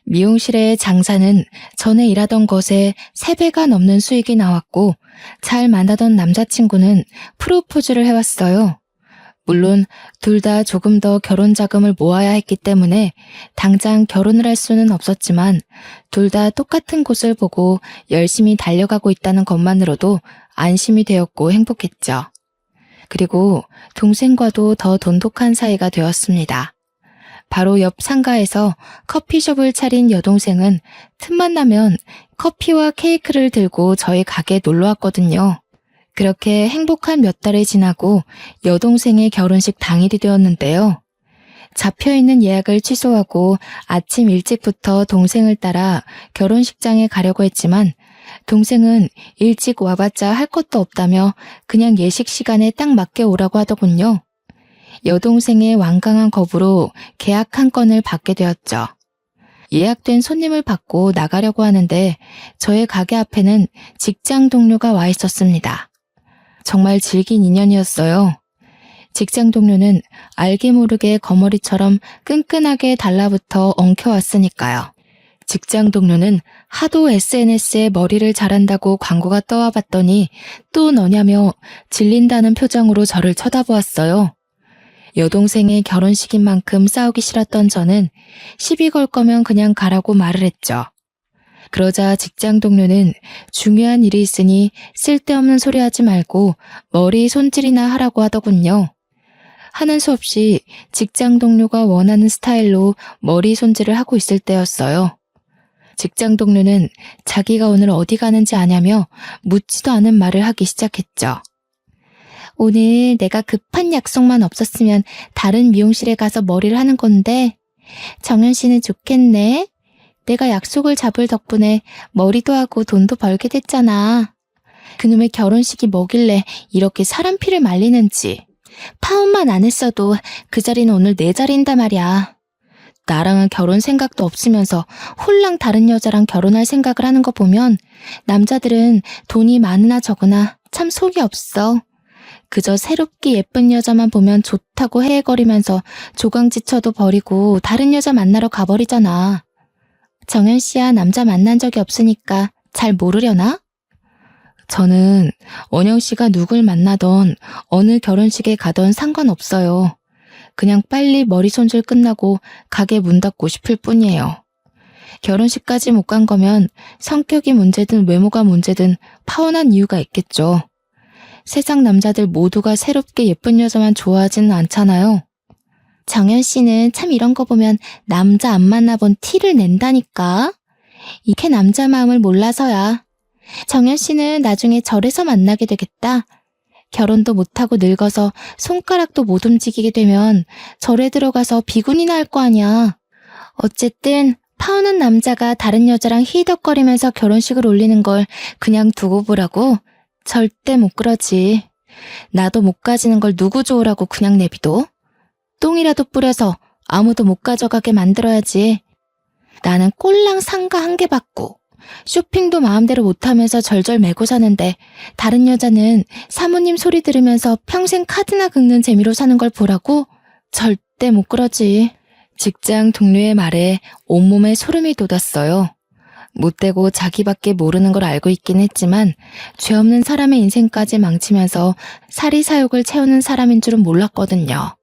미용실의 장사는 전에 일하던 것에 3배가 넘는 수익이 나왔고 잘 만나던 남자친구는 프로포즈를 해왔어요. 물론 둘 다 조금 더 결혼 자금을 모아야 했기 때문에 당장 결혼을 할 수는 없었지만 둘 다 똑같은 곳을 보고 열심히 달려가고 있다는 것만으로도 안심이 되었고 행복했죠. 그리고 동생과도 더 돈독한 사이가 되었습니다. 바로 옆 상가에서 커피숍을 차린 여동생은 틈만 나면 커피와 케이크를 들고 저희 가게에 놀러 왔거든요. 그렇게 행복한 몇 달이 지나고 여동생의 결혼식 당일이 되었는데요. 잡혀있는 예약을 취소하고 아침 일찍부터 동생을 따라 결혼식장에 가려고 했지만 동생은 일찍 와봤자 할 것도 없다며 그냥 예식 시간에 딱 맞게 오라고 하더군요. 여동생의 완강한 거부로 계약 한 건을 받게 되었죠. 예약된 손님을 받고 나가려고 하는데 저의 가게 앞에는 직장 동료가 와 있었습니다. 정말 질긴 인연이었어요. 직장 동료는 알게 모르게 거머리처럼 끈끈하게 달라붙어 엉켜왔으니까요. 직장 동료는 하도 SNS에 머리를 잘한다고 광고가 떠와 봤더니 또 너냐며 질린다는 표정으로 저를 쳐다보았어요. 여동생의 결혼식인 만큼 싸우기 싫었던 저는 시비 걸 거면 그냥 가라고 말을 했죠. 그러자 직장 동료는 중요한 일이 있으니 쓸데없는 소리 하지 말고 머리 손질이나 하라고 하더군요. 하는 수 없이 직장 동료가 원하는 스타일로 머리 손질을 하고 있을 때였어요. 직장 동료는 자기가 오늘 어디 가는지 아냐며 묻지도 않은 말을 하기 시작했죠. 오늘 내가 급한 약속만 없었으면 다른 미용실에 가서 머리를 하는 건데 정연 씨는 좋겠네. 내가 약속을 잡을 덕분에 머리도 하고 돈도 벌게 됐잖아. 그놈의 결혼식이 뭐길래 이렇게 사람 피를 말리는지. 파혼만 안 했어도 그 자리는 오늘 내 자리인단 말이야. 나랑은 결혼 생각도 없으면서 홀랑 다른 여자랑 결혼할 생각을 하는 거 보면 남자들은 돈이 많으나 적으나 참 속이 없어. 그저 새롭게 예쁜 여자만 보면 좋다고 헤헤거리면서 조강지처도 버리고 다른 여자 만나러 가버리잖아. 정연 씨야 남자 만난 적이 없으니까 잘 모르려나? 저는 원영 씨가 누굴 만나던 어느 결혼식에 가던 상관없어요. 그냥 빨리 머리 손질 끝나고 가게 문 닫고 싶을 뿐이에요. 결혼식까지 못 간 거면 성격이 문제든 외모가 문제든 파혼한 이유가 있겠죠. 세상 남자들 모두가 새롭게 예쁜 여자만 좋아하지는 않잖아요. 정연 씨는 참 이런 거 보면 남자 안 만나본 티를 낸다니까. 이렇게 남자 마음을 몰라서야. 정연 씨는 나중에 절에서 만나게 되겠다. 결혼도 못하고 늙어서 손가락도 못 움직이게 되면 절에 들어가서 비군이나 할 거 아니야. 어쨌든 파혼한 남자가 다른 여자랑 히덕거리면서 결혼식을 올리는 걸 그냥 두고 보라고? 절대 못 그러지. 나도 못 가지는 걸 누구 좋으라고 그냥 내비둬? 똥이라도 뿌려서 아무도 못 가져가게 만들어야지. 나는 꼴랑 상가 한 개 받고 쇼핑도 마음대로 못하면서 절절 매고 사는데 다른 여자는 사모님 소리 들으면서 평생 카드나 긁는 재미로 사는 걸 보라고? 절대 못 그러지. 직장 동료의 말에 온몸에 소름이 돋았어요. 못되고 자기밖에 모르는 걸 알고 있긴 했지만 죄 없는 사람의 인생까지 망치면서 사리사욕을 채우는 사람인 줄은 몰랐거든요.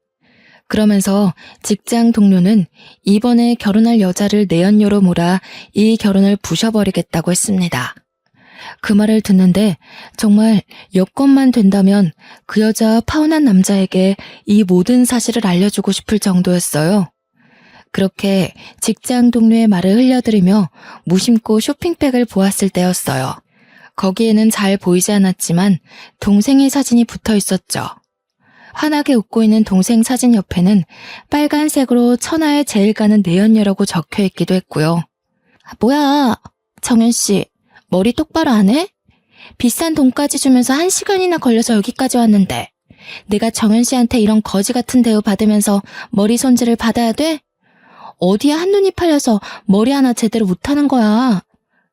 그러면서 직장 동료는 이번에 결혼할 여자를 내연녀로 몰아 이 결혼을 부셔버리겠다고 했습니다. 그 말을 듣는데 정말 여건만 된다면 그 여자 파혼한 남자에게 이 모든 사실을 알려주고 싶을 정도였어요. 그렇게 직장 동료의 말을 흘려들으며 무심코 쇼핑백을 보았을 때였어요. 거기에는 잘 보이지 않았지만 동생의 사진이 붙어 있었죠. 환하게 웃고 있는 동생 사진 옆에는 빨간색으로 천하의 제일 가는 내연녀라고 적혀 있기도 했고요. 뭐야, 정현 씨, 머리 똑바로 안 해? 비싼 돈까지 주면서 1시간이나 걸려서 여기까지 왔는데 내가 정현 씨한테 이런 거지 같은 대우 받으면서 머리 손질을 받아야 돼? 어디에 한눈이 팔려서 머리 하나 제대로 못하는 거야.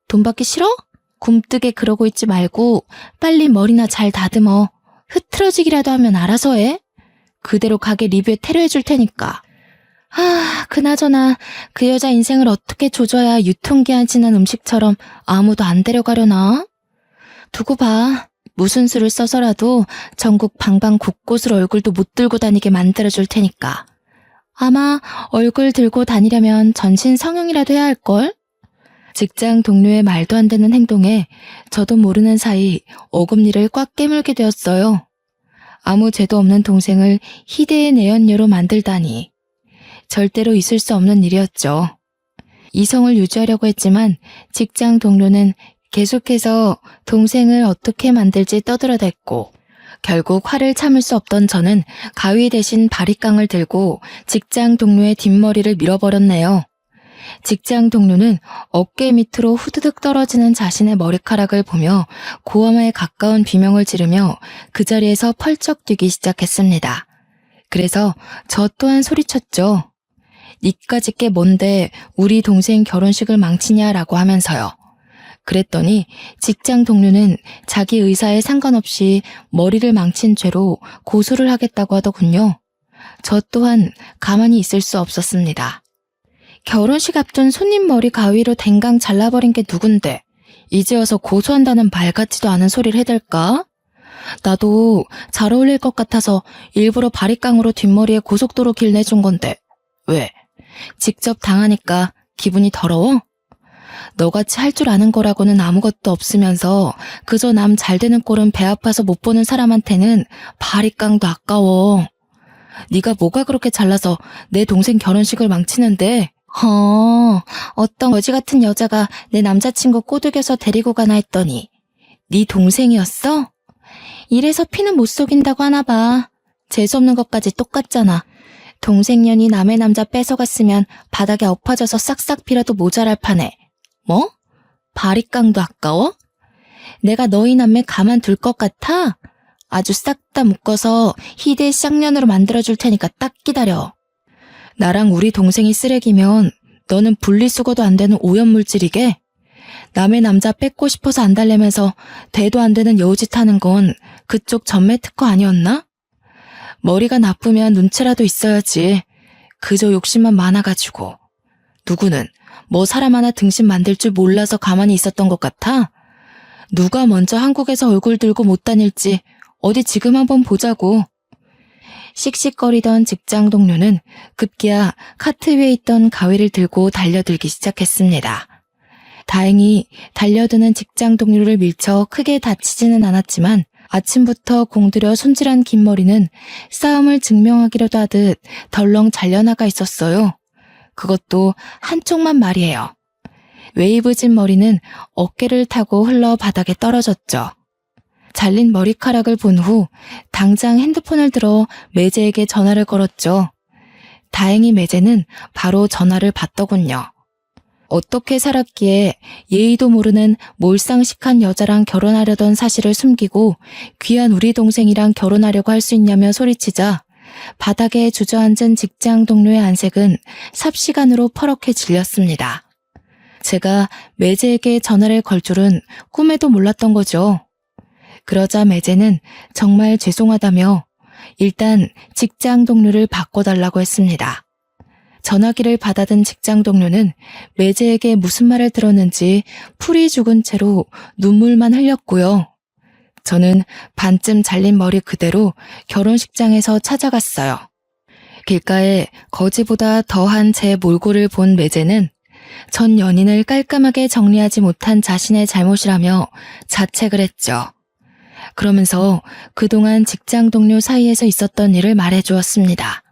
돈 받기 싫어? 굼뜨게 그러고 있지 말고 빨리 머리나 잘 다듬어. 흐트러지기라도 하면 알아서 해. 그대로 가게 리뷰에 테러해 줄 테니까. 그나저나 그 여자 인생을 어떻게 조져야 유통기한 지난 음식처럼 아무도 안 데려가려나? 두고 봐. 무슨 수를 써서라도 전국 방방 곳곳으로 얼굴도 못 들고 다니게 만들어줄 테니까. 아마 얼굴 들고 다니려면 전신 성형이라도 해야 할걸? 직장 동료의 말도 안 되는 행동에 저도 모르는 사이 어금니를 꽉 깨물게 되었어요. 아무 죄도 없는 동생을 희대의 내연녀로 만들다니. 절대로 있을 수 없는 일이었죠. 이성을 유지하려고 했지만 직장 동료는 계속해서 동생을 어떻게 만들지 떠들어댔고 결국 화를 참을 수 없던 저는 가위 대신 바리깡을 들고 직장 동료의 뒷머리를 밀어버렸네요. 직장 동료는 어깨 밑으로 후드득 떨어지는 자신의 머리카락을 보며 고함에 가까운 비명을 지르며 그 자리에서 펄쩍 뛰기 시작했습니다. 그래서 저 또한 소리쳤죠. 니까짓 게 뭔데 우리 동생 결혼식을 망치냐라고 하면서요. 그랬더니 직장 동료는 자기 의사에 상관없이 머리를 망친 죄로 고소를 하겠다고 하더군요. 저 또한 가만히 있을 수 없었습니다. 결혼식 앞둔 손님 머리 가위로 댕강 잘라버린 게 누군데 이제 와서 고소한다는 말 같지도 않은 소리를 해댈까? 나도 잘 어울릴 것 같아서 일부러 바리깡으로 뒷머리에 고속도로 길 내준 건데 왜? 직접 당하니까 기분이 더러워? 너같이 할 줄 아는 거라고는 아무것도 없으면서 그저 남 잘 되는 꼴은 배 아파서 못 보는 사람한테는 바리깡도 아까워. 네가 뭐가 그렇게 잘나서 내 동생 결혼식을 망치는데? 어떤 거지 같은 여자가 내 남자친구 꼬드겨서 데리고 가나 했더니 네 동생이었어? 이래서 피는 못 속인다고 하나 봐. 재수없는 것까지 똑같잖아. 동생년이 남의 남자 뺏어갔으면 바닥에 엎어져서 싹싹 빌어도 모자랄 판에 뭐? 바리깡도 아까워? 내가 너희 남매 가만둘 것 같아? 아주 싹 다 묶어서 희대 쌍년으로 만들어줄 테니까 딱 기다려. 나랑 우리 동생이 쓰레기면 너는 분리수거도 안 되는 오염물질이게? 남의 남자 뺏고 싶어서 안 달래면서 대도 안 되는 여우짓 하는 건 그쪽 전매 특허 아니었나? 머리가 나쁘면 눈치라도 있어야지. 그저 욕심만 많아가지고. 누구는 뭐 사람 하나 등신 만들 줄 몰라서 가만히 있었던 것 같아? 누가 먼저 한국에서 얼굴 들고 못 다닐지 어디 지금 한번 보자고. 씩씩거리던 직장 동료는 급기야 카트 위에 있던 가위를 들고 달려들기 시작했습니다. 다행히 달려드는 직장 동료를 밀쳐 크게 다치지는 않았지만 아침부터 공들여 손질한 긴 머리는 싸움을 증명하기라도 하듯 덜렁 잘려나가 있었어요. 그것도 한쪽만 말이에요. 웨이브진 머리는 어깨를 타고 흘러 바닥에 떨어졌죠. 잘린 머리카락을 본 후 당장 핸드폰을 들어 매제에게 전화를 걸었죠. 다행히 매제는 바로 전화를 받더군요. 어떻게 살았기에 예의도 모르는 몰상식한 여자랑 결혼하려던 사실을 숨기고 귀한 우리 동생이랑 결혼하려고 할 수 있냐며 소리치자 바닥에 주저앉은 직장 동료의 안색은 삽시간으로 퍼렇게 질렸습니다. 제가 매제에게 전화를 걸 줄은 꿈에도 몰랐던 거죠. 그러자 매제는 정말 죄송하다며 일단 직장 동료를 바꿔달라고 했습니다. 전화기를 받아든 직장 동료는 매제에게 무슨 말을 들었는지 풀이 죽은 채로 눈물만 흘렸고요. 저는 반쯤 잘린 머리 그대로 결혼식장에서 찾아갔어요. 길가에 거지보다 더한 제 몰골을 본 매제는 전 연인을 깔끔하게 정리하지 못한 자신의 잘못이라며 자책을 했죠. 그러면서 그동안 직장 동료 사이에서 있었던 일을 말해주었습니다.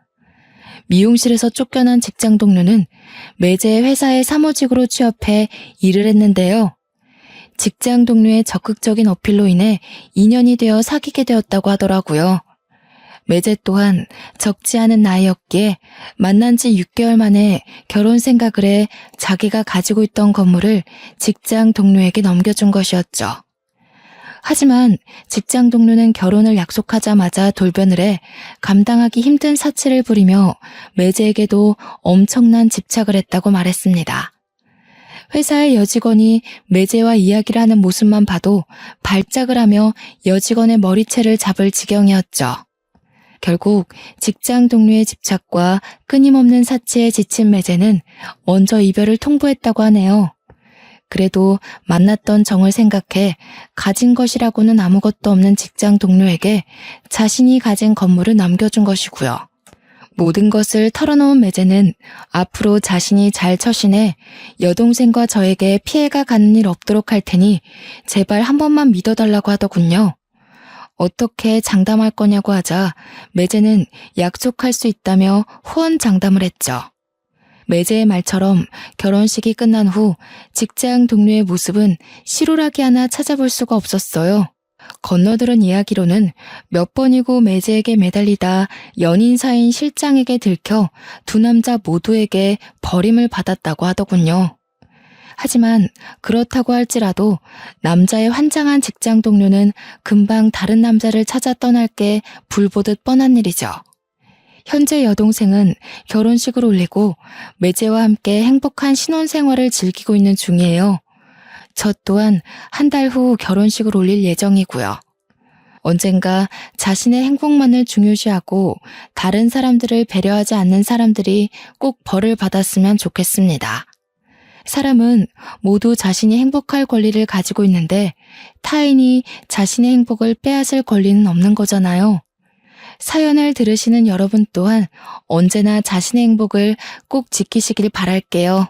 미용실에서 쫓겨난 직장 동료는 매제 회사의 사무직으로 취업해 일을 했는데요. 직장 동료의 적극적인 어필로 인해 인연이 되어 사귀게 되었다고 하더라고요. 매제 또한 적지 않은 나이였기에 만난 지 6개월 만에 결혼 생각을 해 자기가 가지고 있던 건물을 직장 동료에게 넘겨준 것이었죠. 하지만 직장 동료는 결혼을 약속하자마자 돌변을 해 감당하기 힘든 사치를 부리며 매제에게도 엄청난 집착을 했다고 말했습니다. 회사의 여직원이 매제와 이야기를 하는 모습만 봐도 발작을 하며 여직원의 머리채를 잡을 지경이었죠. 결국 직장 동료의 집착과 끊임없는 사치에 지친 매제는 먼저 이별을 통보했다고 하네요. 그래도 만났던 정을 생각해 가진 것이라고는 아무것도 없는 직장 동료에게 자신이 가진 건물을 남겨준 것이고요. 모든 것을 털어놓은 매제는 앞으로 자신이 잘 처신해 여동생과 저에게 피해가 가는 일 없도록 할 테니 제발 한 번만 믿어달라고 하더군요. 어떻게 장담할 거냐고 하자 매제는 약속할 수 있다며 호언장담을 했죠. 매제의 말처럼 결혼식이 끝난 후 직장 동료의 모습은 실오라기 하나 찾아볼 수가 없었어요. 건너들은 이야기로는 몇 번이고 매제에게 매달리다 연인 사이인 실장에게 들켜 두 남자 모두에게 버림을 받았다고 하더군요. 하지만 그렇다고 할지라도 남자의 환장한 직장 동료는 금방 다른 남자를 찾아 떠날 게 불보듯 뻔한 일이죠. 현재 여동생은 결혼식을 올리고 매제와 함께 행복한 신혼생활을 즐기고 있는 중이에요. 저 또한 한 달 후 결혼식을 올릴 예정이고요. 언젠가 자신의 행복만을 중요시하고 다른 사람들을 배려하지 않는 사람들이 꼭 벌을 받았으면 좋겠습니다. 사람은 모두 자신이 행복할 권리를 가지고 있는데 타인이 자신의 행복을 빼앗을 권리는 없는 거잖아요. 사연을 들으시는 여러분 또한 언제나 자신의 행복을 꼭 지키시길 바랄게요.